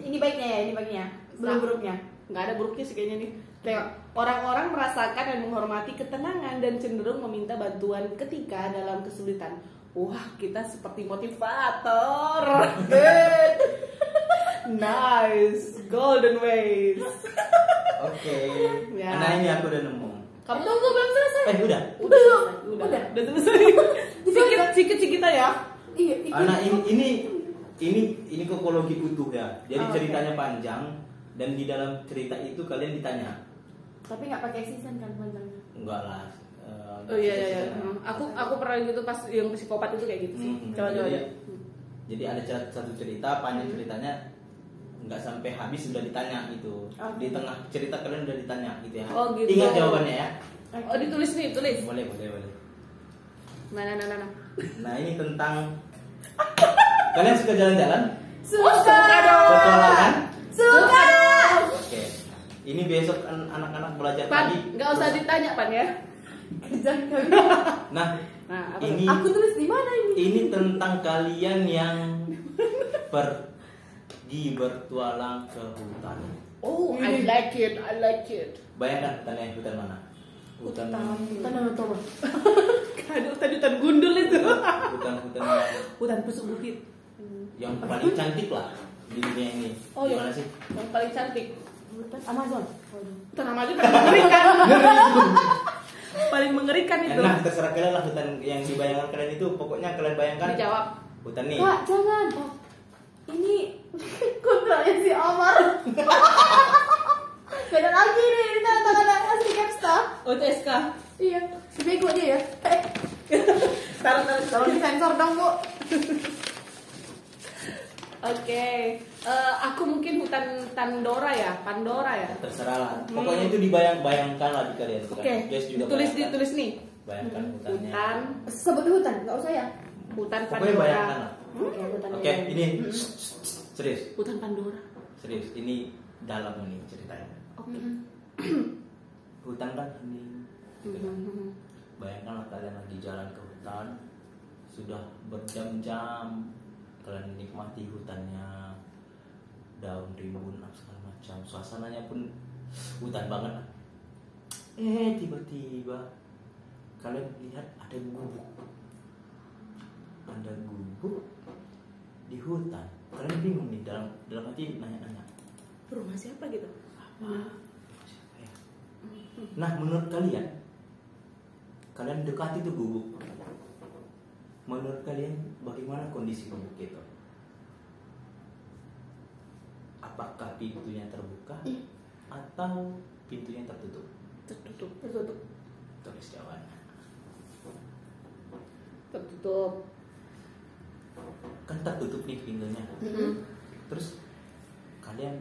Ini baiknya. Belum buruknya. Nggak ada buruknya sih kayaknya nih. Tengok, orang-orang merasakan dan menghormati ketenangan dan cenderung meminta bantuan ketika dalam kesulitan. Wah, kita seperti motivator. Good. Nice, golden ways. Oke. Ya. Nah, ini aku udah nemu. Kamu tunggu belum selesai? Udah selesai. Sikit kita ya. Iya. Nah, ini kokologi utuh ya. Jadi ceritanya panjang dan di dalam cerita itu kalian ditanya. Tapi nggak pakai season kan panjangnya? Enggak lah. Iya. Aku pernah gitu pas yang psikopat itu kayak gitu sih. Coba. Jadi ada satu cerita panjang ceritanya nggak sampai habis sudah ditanya gitu. Di tengah cerita kalian udah ditanya gitu ya. Oh gitu. Ingat jawabannya ya. Oh ditulis nih, tulis. Boleh. Nah. Nah ini tentang kalian suka jalan-jalan? Suka dong. Petualangan? Suka. Oke. Ini besok anak-anak belajar Pan, pagi. nggak usah ditanya Pan ya. Kerjaan kami. Nah, apa ini aku tulis di mana ini? Ini tentang kalian yang pergi bertualang ke hutan. Oh, I like it. Bayangkan hutan mana? Hutan Toba. Hutan gundul itu. Hutan Pusuk Bukit. yang paling cantik lah di dunia ini. Oh, gimana sih? Yang paling cantik. Hutan Amazon. Hutan Amazon paling mengerikan. Paling mengerikan itu. Nah, terserah kalian lah hutan yang dibayangkan kalian itu. Pokoknya kalian bayangkan. Dijawab. Hutan nih. Kak, jangan. Ini kontraknya si Omar. Beda lagi nih, ini tangan asli Capsta. Oh itu SK. Iya, bego dia ya. Taruh. Tolong disensor dong, Bu. Oke, aku mungkin hutan Pandora ya. Terserah lah. Pokoknya itu dibayang-bayangkan lah di kalian. Oke, ditulis nih. Bayangkan hutannya. Hutan, Sebut hutan, nggak usah ya. hutan Pokoknya Pandora. bayangkan lah. Oke, hutan. Oke, ini serius. Hutan Pandora. Serius, ini dalam ini ceritanya. Oke. Hutan kan ini. Bayangkanlah kalian lagi jalan ke hutan, sudah berjam-jam kalian menikmati hutannya, daun rimbun segala macam, suasananya pun hutan banget. Tiba-tiba kalian lihat ada gubuk di hutan. Kalian bingung nih, dalam hati nanya-nanya, Rumah siapa gitu? nah menurut kalian dekati tuh gubuk, menurut kalian bagaimana kondisi gubuk itu? Apakah pintunya terbuka atau pintunya tertutup? Tertutup. Tulis jawabannya. Tertutup. Kan tertutup nih pintunya. Terus kalian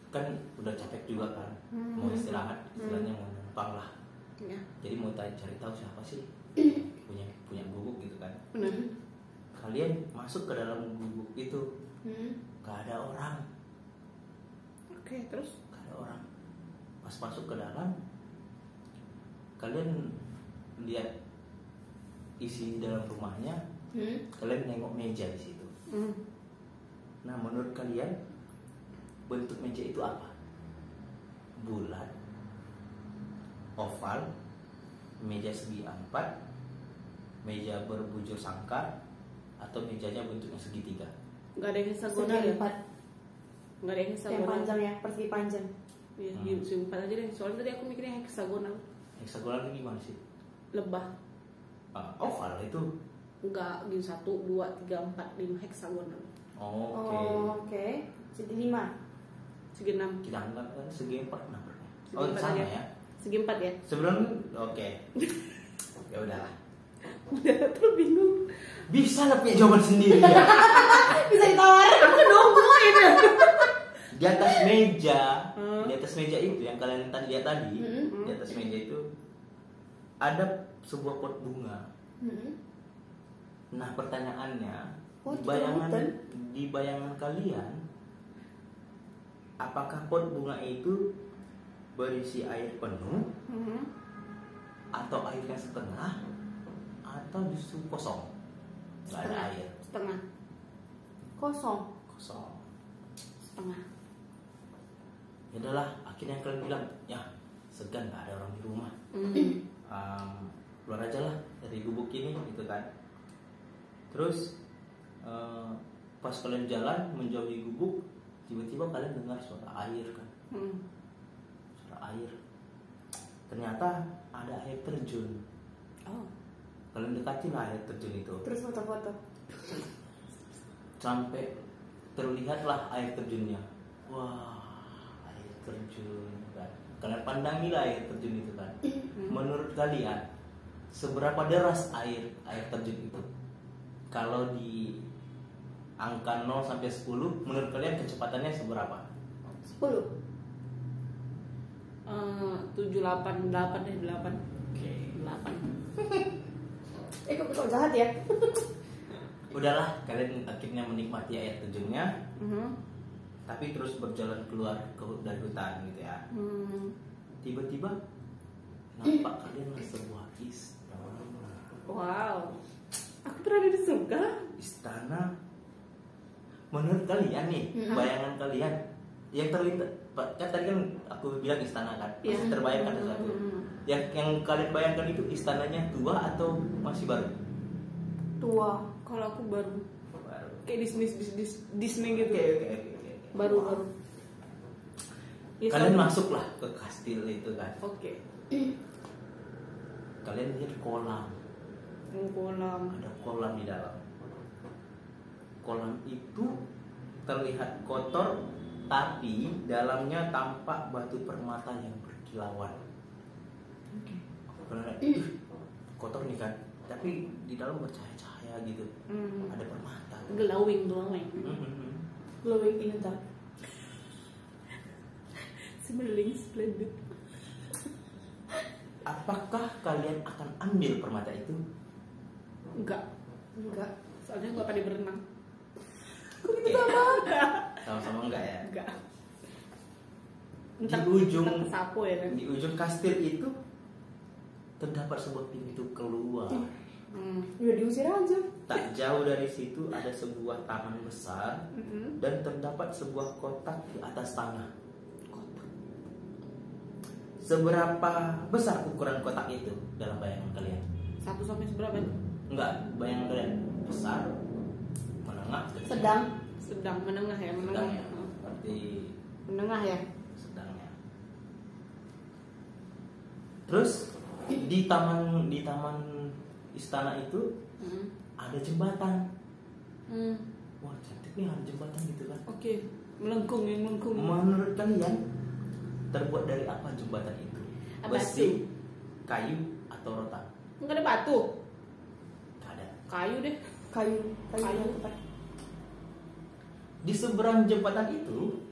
kan udah capek juga kan, mau istirahat, istilahnya mau numpang lah. Ya. Jadi mau cari tahu siapa sih punya gubuk gitu kan. Benar. Kalian masuk ke dalam gubuk itu, gak ada orang. Oke, terus? Gak ada orang. Pas masuk ke dalam, kalian lihat isi dalam rumahnya, kalian nengok meja di situ. Nah, menurut kalian bentuk meja itu apa? Bulat, oval, meja segi empat, meja berbujur sangkar, atau mejanya bentuknya segitiga? Nggak ada yang heksagonal ya? Empat. Nggak ada yang Yang heksagonal. panjang ya, persegi panjang. Iya, segi empat aja deh. Soalnya tadi aku mikirnya heksagonal. Heksagonal itu gimana sih? Lebah. Oval itu. Enggak, gini 1, 2, 3, 4, 5 heksagonal. Oh, oke. Oh, oke. Jadi 5. Segi 6. Kita anggap segi empat namanya. Segi Oh, empat sama aja. ya. Segi 4 ya? Sebelum oke. Ya udahlah. Udah terus bingung. Bisa lah punya jawaban sendiri ya. Bisa ditawar. Aku nungguin. Di atas meja itu yang kalian tadi lihat tadi, di atas meja itu ada sebuah pot bunga. Nah, pertanyaannya, di bayangan kalian, apakah pot bunga itu berisi air penuh, atau airnya setengah, atau justru kosong, nggak ada air? Setengah. Kosong. Setengah. Ya udahlah, akhirnya kalian bilang, ya segan nggak ada orang di rumah, keluar aja lah dari gubuk ini gitu kan. Terus pas kalian jalan menjauhi gubuk, tiba-tiba kalian dengar suara air kan. Suara air, ternyata ada air terjun. Kalian dekatin lah air terjun itu, Terus foto-foto. sampai terlihatlah air terjunnya. Wah, air terjun kan. Kalian pandangilah air terjun itu kan. Menurut kalian seberapa deras air terjun itu? Kalau di angka 0 sampai 10, menurut kalian kecepatannya seberapa? 10. 7, 8 deh, 8. Oke. 8. Kok jahat ya? Udahlah, kalian akhirnya menikmati air terjunnya, tapi terus berjalan keluar dari hutan gitu ya. Tiba-tiba nampak kalian sebuah istana. Wow. Aku berada di surga. Istana. Menurut kalian nih, bayangan kalian yang terlintas, kan tadi kan aku bilang istana kan, masih terbayangkan sesuatu. Yang kalian bayangkan itu istananya tua atau masih baru? Tua. Kalau aku baru. Baru. Kayak Disney gitu. Oke. Baru. Ya, Kalian sama. masuklah ke kastil itu kan. Oke. Kalian lihat kolam. Kolam. Ada kolam di dalam. Kolam itu terlihat kotor tapi dalamnya tampak batu permata yang berkilauan. Kotor nih kan, tapi di dalam bercahaya-cahaya gitu. Ada permata. Glowing. Glowing in the dark. Smelling splendid. Apakah kalian akan ambil permata itu? Enggak. Soalnya gak pandai berenang. Oke. Sama-sama enggak ya? Enggak. Di ujung sapu ya kan? Di ujung kastil itu terdapat sebuah pintu keluar. Udah diusir aja. Tak jauh dari situ ada sebuah taman besar dan terdapat sebuah kotak di atas tanah. Seberapa besar ukuran kotak itu dalam bayangan kalian? 1 sampai seberapa itu? Enggak, bayangan kalian besar, menengah, kecil? Sedang menengah ya, menengah. Sedang ya. Berarti menengah ya. sedangnya. Terus di taman istana itu ada jembatan. Wah, cantik nih ada jembatan gitu kan. Oke. Melengkung. Menurut kalian terbuat dari apa jembatan itu? Besi, kayu, atau rotan? Enggak ada batu. Gak ada. Kayu deh. Kayu. Di seberang jembatan itu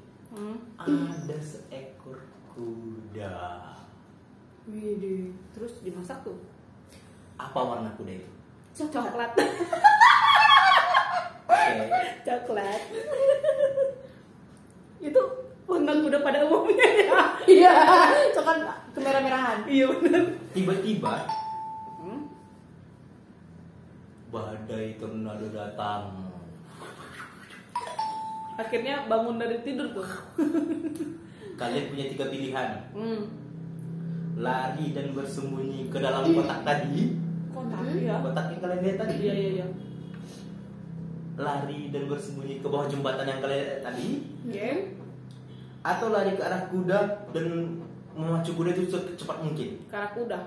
ada seekor kuda. Widih. Terus dimasak tuh. Apa warna kuda itu? Coklat. Oke. Coklat. Itu warna kuda pada umumnya ya. Iya, coklat kemerah-merahan. Iya benar. Tiba-tiba badai tornado datang. Akhirnya bangun dari tidur tuh. Kalian punya 3 pilihan. Lari dan bersembunyi ke dalam kotak tadi. Kotak ya. Kotak yang kalian lihat tadi. Iya. Lari dan bersembunyi ke bawah jembatan yang kalian lihat tadi. Oke. Atau lari ke arah kuda dan memacu kuda itu secepat mungkin. Ke arah kuda.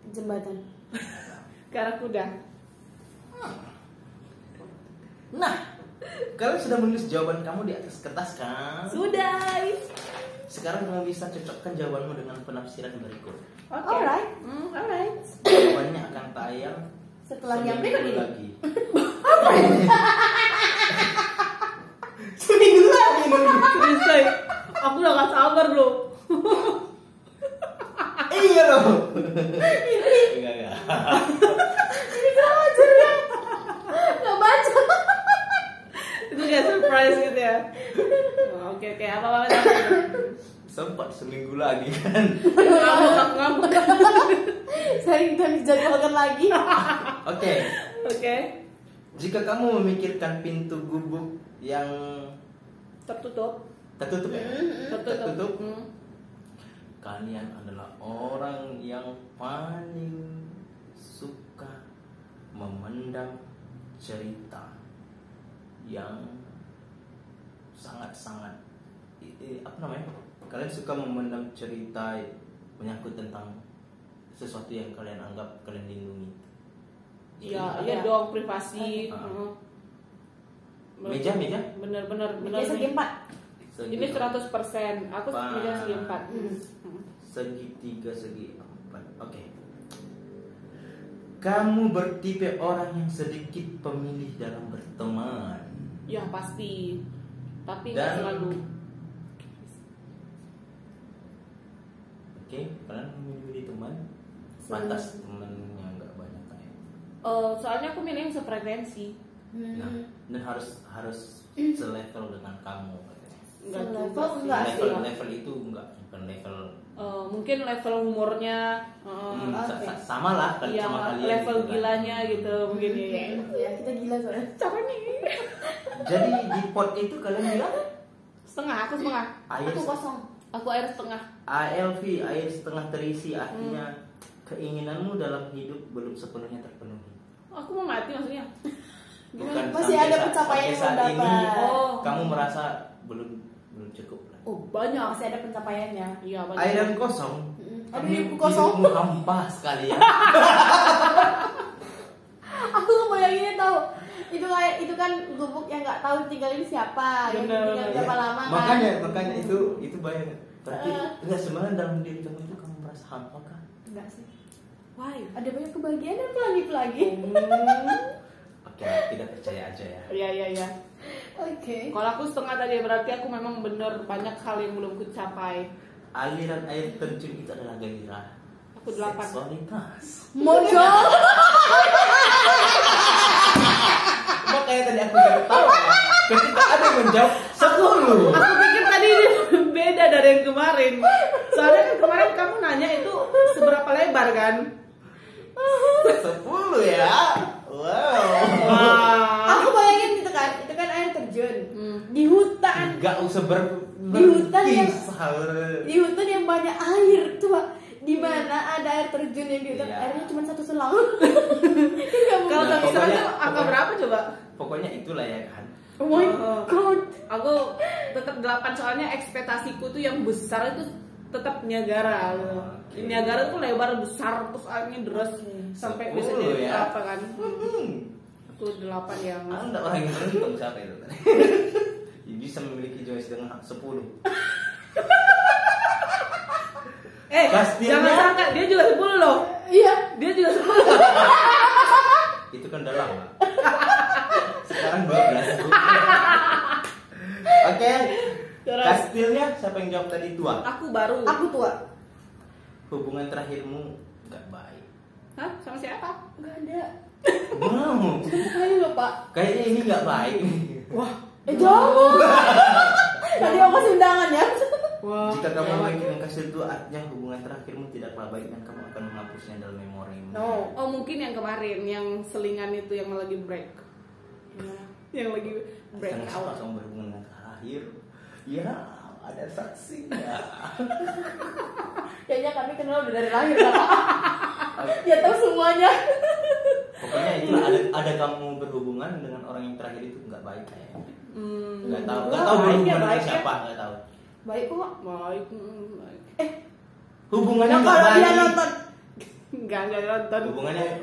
Jembatan. Ke arah kuda. Nah, kalian sudah menulis jawaban kamu di atas kertas kan? Sudah. Sekarang kamu bisa cocokkan jawabanmu dengan penafsiran berikut. Oke. Alright. Alright. Jawabannya akan tayang Setelah seminggu nyampe kan lagi. Seminggu lagi. Serius, Say. Aku udah gak sabar loh. Iya loh. Enggak. Ini gak baca ya. Gak baca. Itu kayak surprise gitu ya. Oke, apa Sempat seminggu lagi kan. Ngamuk. Saya kita dijadwalkan lagi. Oke. Jika kamu memikirkan pintu gubuk yang Tertutup. tertutup ya? Tertutup. Kalian adalah orang yang paling suka memendam cerita yang sangat-sangat apa namanya? Kalian suka memendam cerita menyangkut tentang sesuatu yang kalian anggap kalian lindungi. Iya dong, privasi. Meja. Bener. Meja segi 4. Ini 100%. Aku meja segi 4. Segitiga segi 4. Oke. Kamu bertipe orang yang sedikit pemilih dalam berteman. Ya pasti. Tapi Dan- nggak selalu. Oke, kalian memilih teman. Pantas temennya nggak banyak kan ya. Soalnya aku milih yang sefrekuensi. Nah, dan harus selevel dengan kamu katanya. Enggak Selevel juga sih. enggak sih. Level itu bukan level. Mungkin level humornya. Oke. Sama lah Iya, sama kalian. level gitu kan. gilanya gitu mungkin ya. Ya kita gila soalnya. Capek nih. Jadi di pot itu kalian bilang Setengah, aku setengah. air Aku kosong. Aku air setengah. ALV, air setengah terisi, artinya keinginanmu dalam hidup belum sepenuhnya terpenuhi. Aku mau mati maksudnya. Bukan Masih sampai ada saat- pencapaian sampai yang saat dapat. ini Oh. kamu merasa belum cukup lah. Oh, banyak. Masih ada pencapaiannya. Iya, banyak. Air yang kosong. Aduh, hidupku kosong. Hidupmu hampa sekali ya. Aku ngebayanginnya tahu. itu kan gubuk yang nggak tahu tinggalin siapa, yang tinggal berapa lama kan. Makanya itu bayang. Berarti enggak sebenarnya dalam diri kamu itu kamu merasa hampa kan? Enggak sih. Why? Ada banyak kebahagiaan dan pelangi-pelangi. Oke, tidak percaya aja ya. Iya. Oke. Kalau aku setengah tadi berarti aku memang bener banyak hal yang belum kucapai. Aliran air terjun itu adalah gairah. Aku 8. Seksualitas. Mojol. Makanya tadi aku baru tahu ya. Ketika ada yang menjawab 10. Aku pikir tadi ini beda dari yang kemarin. Soalnya kan kemarin kamu nanya itu seberapa lebar kan? 10 ya. Wow. Aku bayangin gitu kan, itu kan air terjun di hutan. Enggak usah Di hutan yang berkisah. di hutan yang banyak air coba. Di mana ada air terjun yang di hutan, Iya. airnya cuma satu selang. Kalau Nah, tak salah pokoknya- tuh angka berapa coba? Pokoknya itulah ya kan. Oh my god. Aku tetap 8 soalnya ekspektasiku tuh yang besar itu tetap Niagara. Oke. Niagara tuh lebar besar terus airnya deras sampai bisa 10 jadi ya. apa kan? Aku 8 yang Anda orang yang beruntung siapa itu tadi? Bisa memiliki Joyce dengan 10. Pastinya. Jangan sangka dia juga 10 loh. Iya. Dia juga 10. Itu kan dalam Pak. Sekarang 12. Oke. Terus. Kastilnya siapa yang jawab tadi? Tua. Aku baru. Aku tua. Hubungan terakhirmu gak baik. Hah? Sama siapa? Enggak ada. Wow. Ayo loh Pak. Kayaknya ini gak baik. Wah. Jauh. Tadi aku kasih undangan ya. Wah. Jika kamu memikirkan kastil itu artinya hubungan terakhirmu tidaklah baik dan kamu akan menghapusnya dalam memorimu. No. Oh mungkin yang kemarin yang selingan itu yang lagi break. Yang lagi break Karena out. siapa kamu berhubungan dengan terakhir? Ya, ada saksinya. Kayaknya kami kenal udah dari lahir lah Pak. Ya tahu semuanya. Pokoknya itu ada kamu berhubungan dengan orang yang terakhir itu nggak baik kayaknya. Nggak tahu Baik berhubungan ya, dengan baik ya. siapa, nggak tahu. Baik kok. Baik. Hubungannya Nah, nggak kalau dia baik. nonton. Enggak nonton.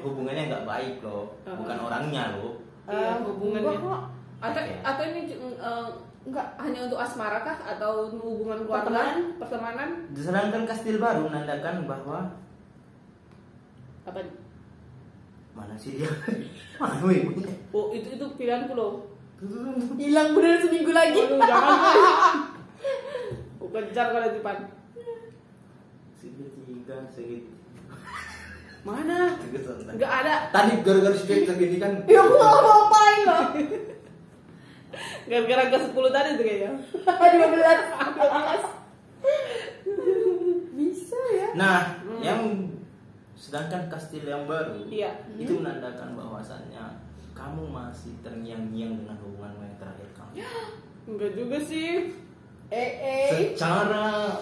Hubungannya nggak baik loh, bukan orangnya loh. Iya, hubungannya. Enggak kok. Atau ini Enggak. hanya untuk asmara kah atau hubungan keluarga, pertemanan? Sedangkan kastil baru menandakan bahwa Apa? mana sih dia? Mana ibunya? Oh, itu pilihanku loh. Hilang bener seminggu lagi. Aduh, jangan. Kejar kalau depan. Segitiga. Mana? Enggak ada. Tadi gara-gara segitiga gini kan. Ya aku nggak ngapain loh. Gara-gara ke 10 tadi tuh kayaknya. 12. Bisa ya. Nah, yang sedangkan kastil yang baru Iya. itu menandakan bahwasannya kamu masih terngiang-ngiang dengan hubunganmu yang terakhir kamu. Enggak juga sih. Secara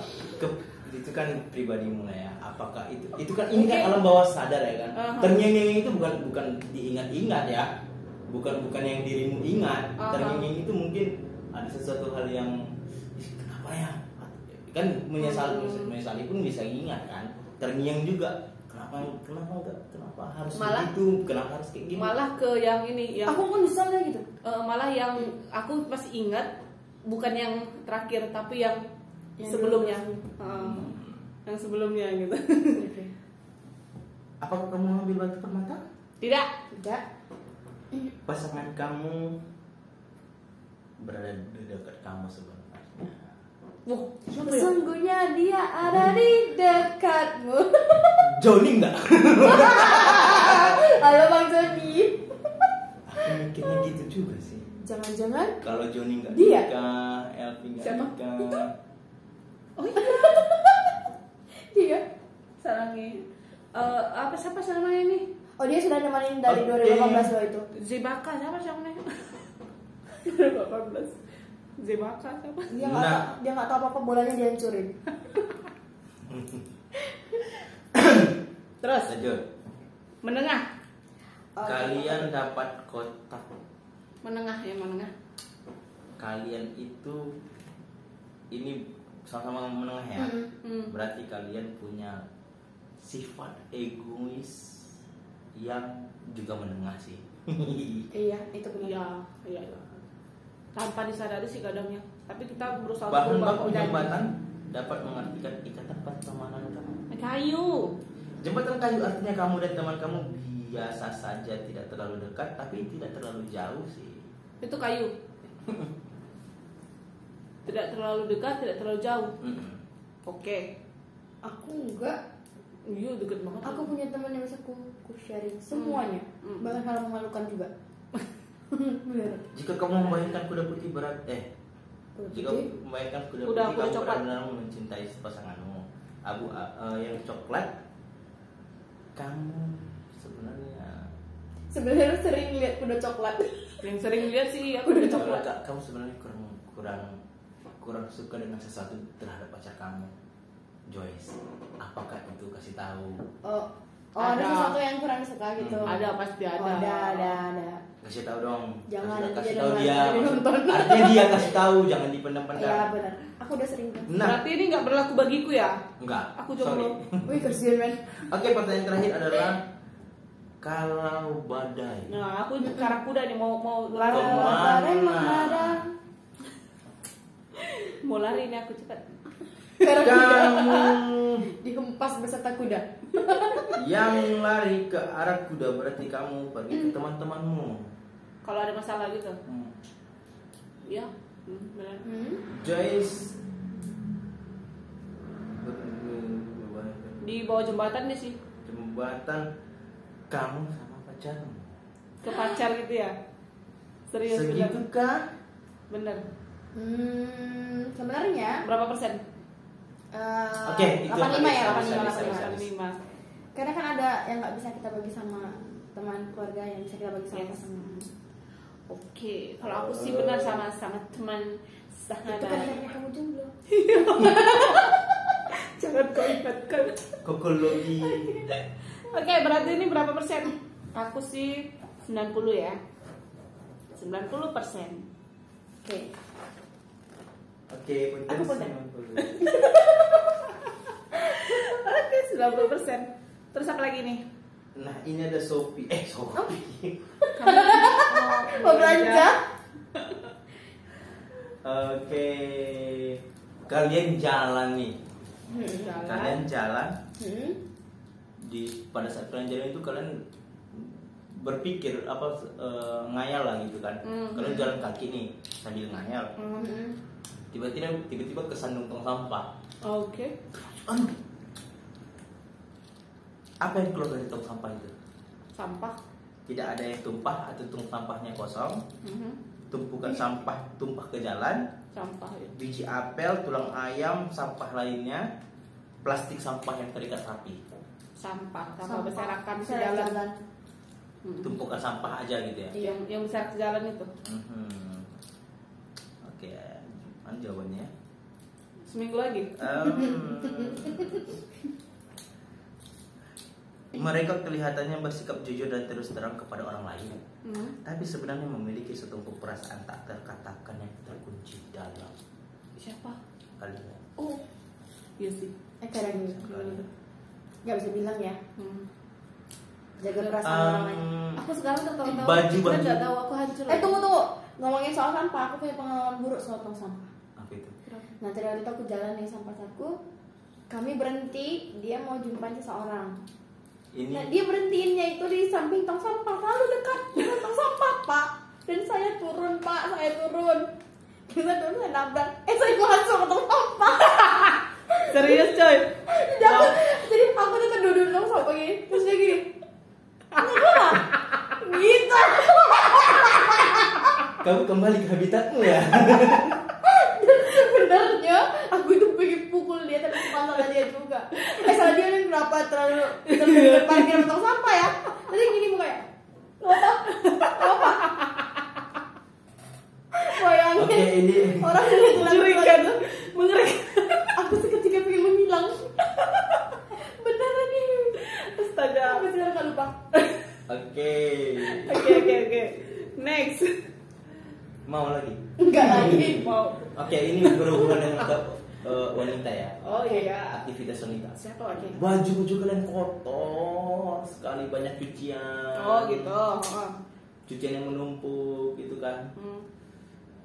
itu kan pribadimu lah ya. Apakah itu kan ini kan alam bawah sadar ya kan. Terngiang-ngiang itu bukan diingat-ingat ya. Bukan yang dirimu ingat. Terngiang-ngiang itu mungkin ada sesuatu hal yang kenapa ya? Kan menyesali pun bisa ingat kan. Terngiang juga. Kenapa harus begitu? Kenapa harus kayak gini? Malah ke yang ini yang Aku pun bisa kayak gitu. malah yang aku masih ingat bukan yang terakhir tapi yang sebelumnya. Yang sebelumnya gitu. Apakah kamu ambil batu permata? Tidak. Tidak. Pasangan kamu berada di dekat kamu sebenarnya. Sesungguhnya dia ada di dekatmu. Joni enggak? Halo Bang Joni. Aku mikirnya gitu juga sih. Jangan-jangan Kalau Joni enggak Dia? nikah, Elvi enggak Siapa? nikah. Oh iya. dia. Sarangi. Apa siapa namanya ini? Oh dia sudah nemenin dari Oke. 2018 loh itu. Zebaka siapa namanya? 2018. Zebaka siapa? Dia nggak tahu apa-apa, bolanya dihancurin. Terus Lanjut. menengah. Kalian dapat kotak. Menengah ya menengah. Kalian itu ini sama-sama menengah ya. Hmm. Berarti kalian punya sifat egois yang juga menengah sih. Iya, itu benar. Iya. Tanpa disadari sih kadangnya. Tapi kita berusaha Bahan berubah baku dan jembatan dapat mengartikan ikatan pertemanan kamu. kayu. Jembatan kayu artinya kamu dan teman kamu biasa saja, tidak terlalu dekat tapi tidak terlalu jauh sih. Itu kayu. Tidak terlalu dekat, tidak terlalu jauh. Oke. Aku enggak. Iya, deket banget. Aku punya teman yang bisa ku sharing semuanya, bahkan hal memalukan juga. Benar. Jika kamu membayangkan kuda putih jika membayangkan kuda putih, kamu coklat. benar-benar mencintai pasanganmu. Yang coklat, kamu sebenarnya sering lihat kuda coklat. Yang sering lihat sih aku udah coklat. Kamu sebenarnya kurang suka dengan sesuatu terhadap pacar kamu, Joyce. Apakah itu? Kasih tahu. Ada sesuatu yang kurang suka gitu. Ada, pasti ada. Ada. Kasih tahu dong. Jangan kasih dia tahu dengar, dia. dia nonton. Artinya dia kasih tahu, jangan dipendam-pendam. Iya benar. Aku udah sering kan. Nah, Berarti ini nggak berlaku bagiku ya? enggak. Aku jomblo. Wih kasihan men. Oke, pertanyaan terakhir adalah kalau badai. Nah, aku karang kuda nih mau lari. Kemana? Mau lari nih aku cepat. Kamu Dihempas beserta kuda. yang lari ke arah kuda berarti kamu pergi ke teman-temanmu. Kalau ada masalah gitu. Iya. Benar. Joyce Di bawah jembatan nih sih. jembatan kamu sama pacarmu. Ke pacar gitu ya. Serius benar. Segitukah? Bener. Sebenarnya Berapa persen? Oke, itu 85 ya, bisa, 85. Karena kan ada yang nggak bisa kita bagi sama teman keluarga, yang bisa kita bagi sama Yes. pasangan. Oke, kalau aku sih benar sama teman Itu kan sahabat. akhirnya kamu jomblo. Jangan kau ingatkan. Kokologi. Oke, berarti ini berapa persen? Aku sih 90 ya. 90%. Oke. Oke, Aku pun. Oke, 90%. Terus apa lagi nih? Nah, ini ada Sophie. Sophie. Mau belanja? Oke. Kalian jalan nih. Jalan. Kalian jalan. Pada saat kalian jalan itu kalian berpikir ngayal lah gitu kan. Kalian jalan kaki nih sambil ngayal. Tiba-tiba kesandung tong sampah. Oke. Apa yang keluar dari tong sampah itu? Sampah. Tidak ada yang tumpah atau tong sampahnya kosong. Tumpukan sampah tumpah ke jalan. Sampah ya. Biji apel, tulang ayam, sampah lainnya, plastik sampah yang terikat rapi. Sampah berserakan ke jalan. Tumpukan sampah aja gitu ya. Yang besar ke jalan itu. Oke, mana jawabannya? Seminggu lagi. Mereka kelihatannya bersikap jujur dan terus terang kepada orang lain, tapi sebenarnya memiliki setumpuk perasaan tak terkatakan yang terkunci di dalam. Siapa? Kalian. Oh, Iya sih. kadang Kalian. nggak bisa bilang ya. Jaga perasaan Um, orang lain. Aku sekarang tertawa-tawa. baju-baju. Kan nggak tahu aku hancur. Tunggu. Ngomongin soal sampah, aku punya pengalaman buruk soal tong sampah. Apa itu? Nah, tadi waktu itu aku jalan nih sama pacarku. Kami berhenti, dia mau jumpa seseorang. Ini Nah, dia berhentiinnya itu di samping tong sampah, terlalu dekat dengan tong sampah, Pak. Dan saya turun, Pak, saya turun. Kita turun, saya nabrak. Saya langsung ke tong sampah. Serius coy. Jadi aku tuh keduduk tong sampah gini, terus dia gini. Enggak, gitu. kamu kembali ke habitatmu ya. Sebenarnya aku itu pengen pukul dia, tapi bukan salah dia juga. Salah dia nih, kenapa terlalu parkir tong sampah ya? Tadi gini mukanya. Apa? Bayangin. Oke, ini Orang yang Mengerikan. itu, aku seketika pengen menghilang. Beneran nih. Astaga. Aku beneran gak lupa. Oke. Oke. Next. Mau lagi? Enggak lagi. Mau. Oke, ini berhubungan dengan wanita ya. Oh iya. Aktivitas wanita. Siapa lagi? Baju kalian kotor sekali, banyak cucian. Oh gitu. Cucian yang menumpuk gitu kan. Hmm.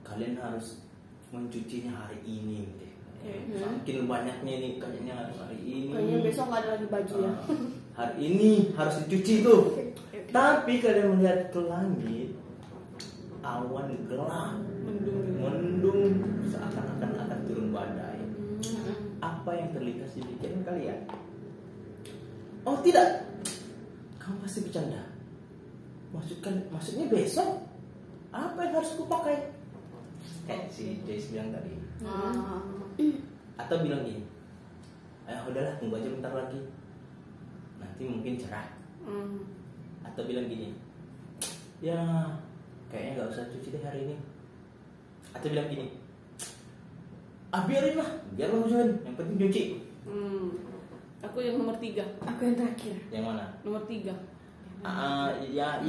Kalian harus mencucinya hari ini deh. Hmm. Saking banyaknya nih kayaknya harus hari ini. Kayaknya besok nggak ada lagi baju ya. Hari ini harus dicuci tuh. Tapi kalian melihat ke langit, awan gelap, mendung, seakan-akan akan turun badai. Apa yang terlintas di pikiran kalian? Oh tidak, kamu pasti bercanda. Maksudnya besok apa yang harus kupakai? Kayak si Joyce bilang tadi. Atau bilang gini, udahlah tunggu aja bentar lagi, nanti mungkin cerah. Atau bilang gini, ya kayaknya nggak usah cuci deh hari ini. Atau bilang gini, biarin lah hujan, yang penting cuci. Aku yang nomor 3. Aku yang terakhir. Yang mana? Nomor 3. Ya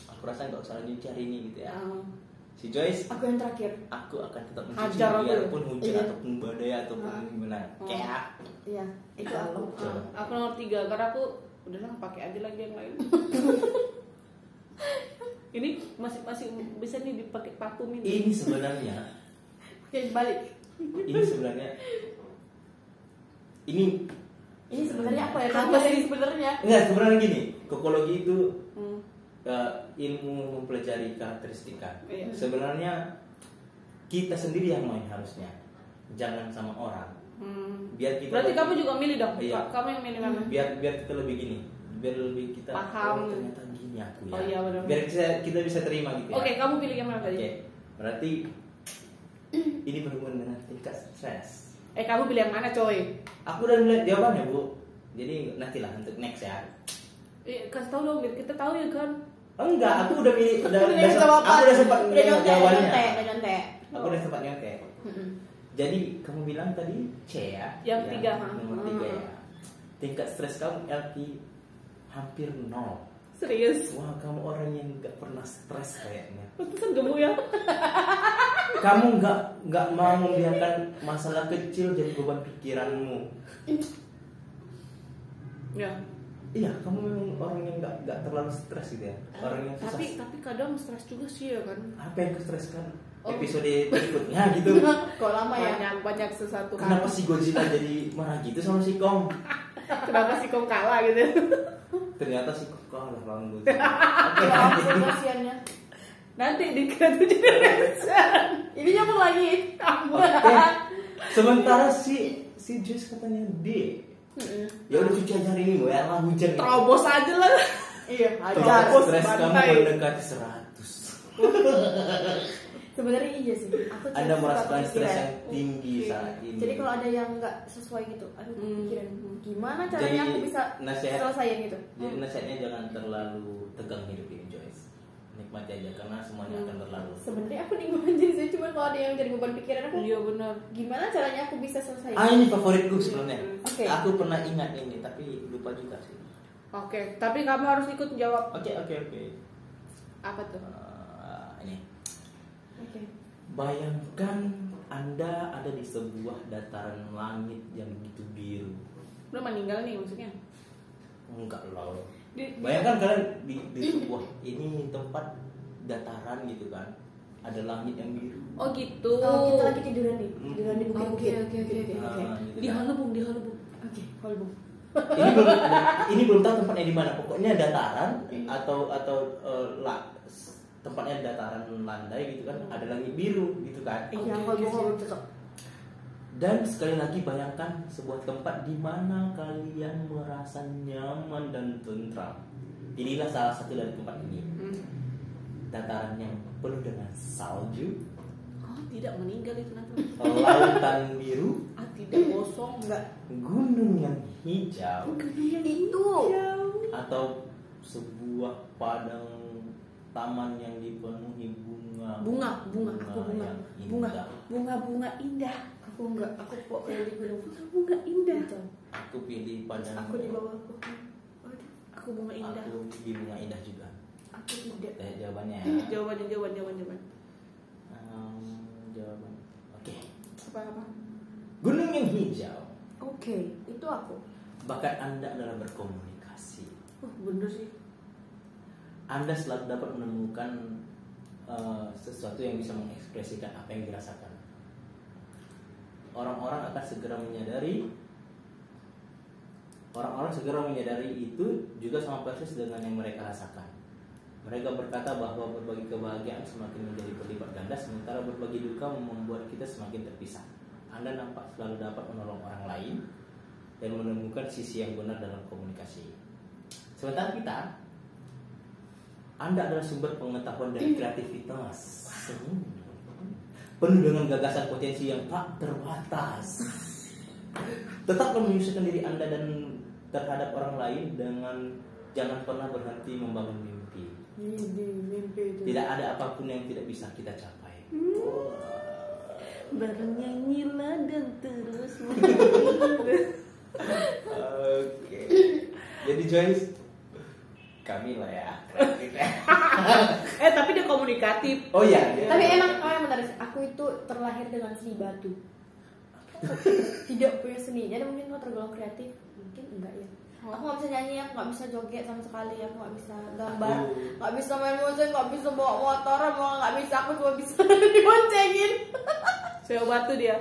aku rasa nggak usah cuci hari ini gitu ya. Si Joyce, Aku yang terakhir. aku akan tetap mencuci Hajar aku. biarpun hujan Iya. ataupun badai ataupun gimana. Kayak Iya, itu aku. Aku nomor 3 karena aku udahlah pakai aja lagi yang lain. Ini masih bisa nih dipakai parfum ini. ini sebenarnya Oke, balik. ini sebenarnya Ini sebenarnya apa ya? Apa sih? Sebenarnya? enggak, sebenarnya gini, kokologi itu Hmm. ilmu mempelajari karakteristika. Iya. Sebenarnya kita sendiri yang main harusnya, jangan sama orang. Biar kita Berarti lebih- kamu juga milih dong? Iya. Kamu yang milih mana? biar kita lebih gini, biar lebih kita Paham. ternyata gini aku ya. Oh iya, benar. Biar kita bisa terima gitu ya. Oke, kamu pilih yang mana Oke, tadi? berarti ini berhubungan dengan tingkat stres. Kamu pilih yang mana, coy? Aku udah melihat jawabannya, Bu. Jadi nantilah untuk next ya. Kasih tahu dong, biar kita tahu ya kan. Enggak, aku udah milih, Udah jawaban. aku udah sempat Udah milih nyontek, jawabannya. udah nyontek. Aku udah sempat nyontek. Jadi kamu bilang tadi C ya? Yang Ya, 3, Nomor 3 ya. Tingkat stres kamu LP hampir 0. Serius? Wah, kamu orang yang nggak pernah stres kayaknya. Pantesan gemuk ya. Kamu nggak mau membiarkan masalah kecil jadi beban pikiranmu. Ya. Iya, kamu memang orang yang nggak terlalu stres gitu ya. Orang yang susah. Tapi kadang stres juga sih ya kan. Apa yang kestreskan? Oh. Episode berikutnya gitu. Kok lama ya? Banyak sesuatu hal. Kenapa si Godzilla jadi marah gitu sama si Kong? Kenapa sih kong kalah gitu? Ternyata si Kong kalah bang Godzilla. Oke, Ya ampun, kasihannya. Nanti dikira 7 generation. Ini nyambung lagi. Oke. Sementara si Joyce katanya D. Ya udah cuci aja hari ini, Bu. Ya lah hujan. Terobos aja lah. Iya, Tingkat ajar. stres kamu bantai. mendekati 100. Sebenarnya iya sih. Aku Anda suka merasakan stres kepikiran. yang tinggi Oke. saat ini. Jadi kalau ada yang nggak sesuai gitu, aduh kepikiran. Gimana caranya Jadi, aku bisa nasihat- selesaiin gitu? Jadi nasihatnya jangan terlalu tegang hidup ini, Joyce. Nikmati aja karena semuanya akan berlalu. Sebenarnya aku nikmatin jadi saya cuma kalau ada yang jadi beban pikiran aku, Iya benar. gimana caranya aku bisa selesai? Ini favoritku sebenarnya. Oke. Aku pernah ingat ini tapi lupa juga sih. Oke, tapi kamu harus ikut jawab. Oke. Apa tuh? Ini. Oke. Bayangkan Anda ada di sebuah dataran langit yang begitu biru. Udah meninggal nih maksudnya. Enggak lah. Di- Bayangkan kalian di sebuah ini tempat dataran gitu kan. Ada langit yang biru. Oh gitu. Oh, kita lagi tiduran nih, tiduran di bukit. Oke. Gitu Di kan. Halubung. Oke, Halubung. ini belum tahu tempatnya di mana. Pokoknya dataran atau tempatnya dataran landai gitu kan. Ada langit biru gitu kan. Iya, Oke, Halubung oke. cocok. Dan sekali lagi bayangkan sebuah tempat di mana kalian merasa nyaman dan tentram. Inilah salah satu dari tempat ini. Dataran yang penuh dengan salju, Oh, tidak meninggal itu nanti. lautan biru, Tidak kosong. Enggak. gunung yang hijau, Itu. atau sebuah padang taman yang dipenuhi bunga. Bunga. Aku bunga. yang indah. Bunga indah. Aku enggak, aku pokoknya di gunung. Bunga indah. Aku pilih padang. Aku di bawahku. Aku bunga indah. Aku pilih bunga indah juga. Aku tidak. Jawabannya. Jawaban. Jawaban. Oke. Apa? gunung yang hijau. Oke, itu aku. Bakat Anda adalah berkomunikasi. Bener sih. Anda selalu dapat menemukan sesuatu yang bisa mengekspresikan apa yang dirasakan. Orang-orang segera menyadari itu juga sama persis dengan yang mereka rasakan. Mereka berkata bahwa berbagi kebahagiaan semakin menjadi berlipat ganda, sementara berbagi duka membuat kita semakin terpisah. Anda nampak selalu dapat menolong orang lain dan menemukan sisi yang benar dalam komunikasi. Sementara Anda adalah sumber pengetahuan dan kreativitas, penuh dengan gagasan potensi yang tak terbatas. Tetaplah menyusun diri Anda dan terhadap orang lain dengan jangan pernah berhenti membangun mimpi. Mimpi itu. Tidak ada apapun yang tidak bisa kita capai. Bernyanyilah dan terus Oke. Jadi Joyce, kami lah ya. tapi dia komunikatif. Oh iya. Tapi emang bentar, aku itu terlahir dengan seni batu. Tidak punya seni. Jadi mungkin kau tergolong kreatif, mungkin enggak ya. Aku nggak bisa nyanyi, aku nggak bisa joget sama sekali, aku nggak bisa gambar, nggak bisa main musik, nggak bisa bawa motor, nggak bisa. Aku cuma bisa diboncengin. Sewa batu dia.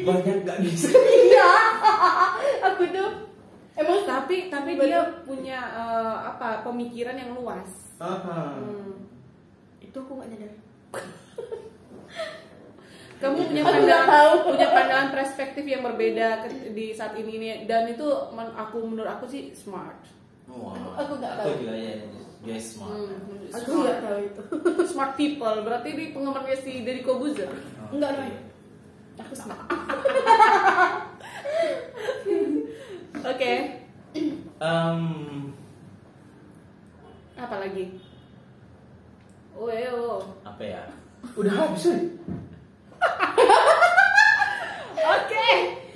Banyak gak bisa. Iya, aku tuh emang Tapi dia punya pemikiran yang luas. itu aku nggak nyadar. Kamu punya Aku nggak tahu. pandangan perspektif yang berbeda di saat ini nih, dan itu menurut aku sih smart. Aku nggak tahu. Aku juga ya, Joyce smart. Aku nggak tahu itu. Smart people, berarti ini penggemarnya si Deddy Kobuzer. Enggak dong. Aku smart. Oke. Apa lagi? Apa ya? Udah habis sih. Oke.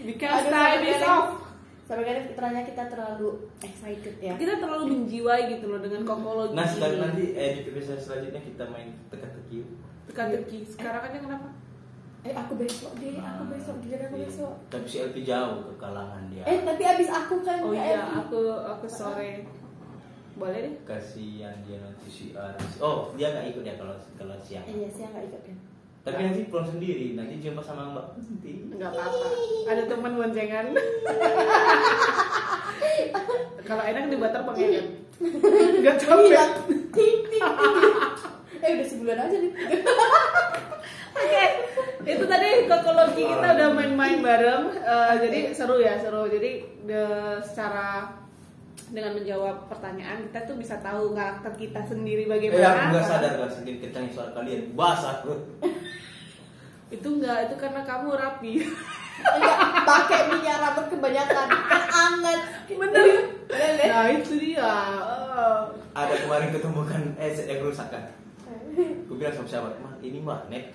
Because Aduh, time is off. Sampai kadang ternyata kita terlalu excited ya. Kita terlalu menjiwai gitu loh dengan kokologi. Nah sekarang nanti di episode selanjutnya kita main teka-teki. Teka-teki. Sekarang aja kenapa? Aku besok deh, aku besok. Tapi si LP jauh ke kalangan dia. Tapi abis aku kan. Oh Kak iya, Elvi. aku sore. Boleh deh. Kasihan dia nanti si Aris. Oh dia nggak ikut ya kalau siang. Iya sih nggak ikut kan. Tapi nanti pulang sendiri. Nanti jumpa sama Mbak Putih. Enggak apa-apa. Ada teman boncengan. Kalau enak di Batam pengen. Enggak capek. Ting. Udah sebulan aja nih. Oke. Itu tadi kokologi kita udah main-main bareng. Jadi seru. Jadi secara dengan menjawab pertanyaan kita tuh bisa tahu karakter kita sendiri bagaimana. Aku nggak sadar kalau sedikit kencang suara kalian. Basah bro. Itu enggak, itu karena kamu rapi. Enggak pakai minyak rambut kebanyakan kan anget. Bener. Bener. Nah itu dia. Ada kemarin ketemukan headset yang rusak kan. Gue bilang sama siapa, mah ini magnet.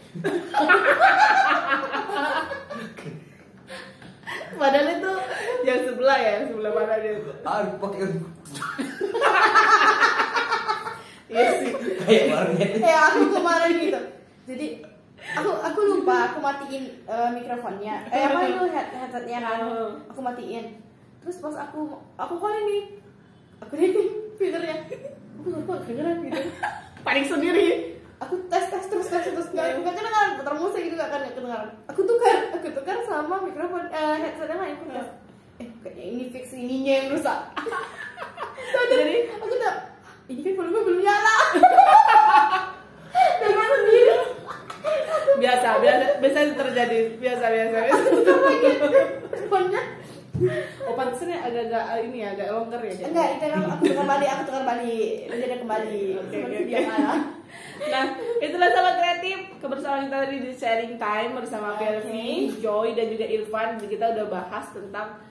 Padahal itu yang sebelah mana dia. Aduh pakai Iya sih. kayak magnet. Aku kemarin gitu. Jadi aku lupa aku matiin mikrofonnya. Apa itu headsetnya kan? Aku matiin. Terus pas aku kali nih. Aku ini filternya. Aku lupa kedengeran gitu. Panik sendiri. Aku tes terus nggak kedengeran, putar musik gitu nggak kedengeran. Aku tukar sama mikrofon headset yang lain. Aku tes. Kayaknya ini fix ininya yang rusak. Jadi aku tak. Ini kan volume belum nyala. Dengar sendiri. Biasa itu terjadi. Biasa. Teleponnya. Oh pantasnya agak longgar ya. Enggak, itu kan aku tukar balik, menjadi kembali. Oke. Dia kalah. Nah, itulah Sahabat Kreatif, kebersamaan kita tadi di sharing time bersama Pelvi, Joy dan juga Irfan. Kita udah bahas tentang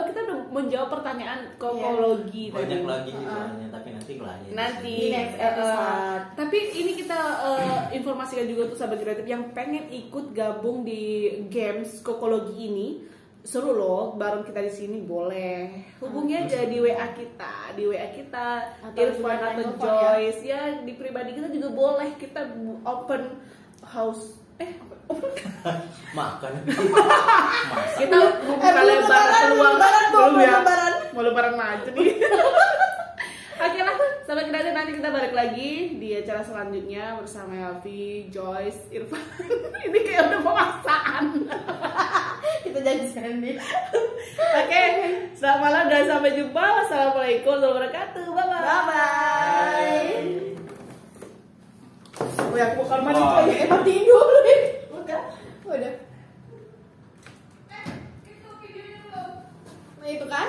kita udah menjawab pertanyaan kokologi tadi. Banyak lagi sih soalnya, tapi nanti lah ya. Nanti next episode. tapi ini kita informasikan juga untuk Sahabat Kreatif yang pengen ikut gabung di games kokologi ini. Seru loh, bareng kita di sini boleh hubungi aja di WA kita, Atau Irfan atau telepon, Joyce ya di pribadi kita juga boleh, kita open house Makan. Masak. Kita buka lebar peluang belum ya. lebaran. Mau lebaran maju nih. Oke lah, sampai nanti kita balik lagi di acara selanjutnya bersama Elvi, Joyce, Irfan. Ini kayak udah pemaksaan. Kita janjian nih. Oke, selamat malam dan sampai jumpa. Wassalamualaikum warahmatullahi wabarakatuh. Bye bye. Bye bye. Oh ya, aku bakal mandi Wah. lagi. Matiin dulu nih. Udah. Nah itu kan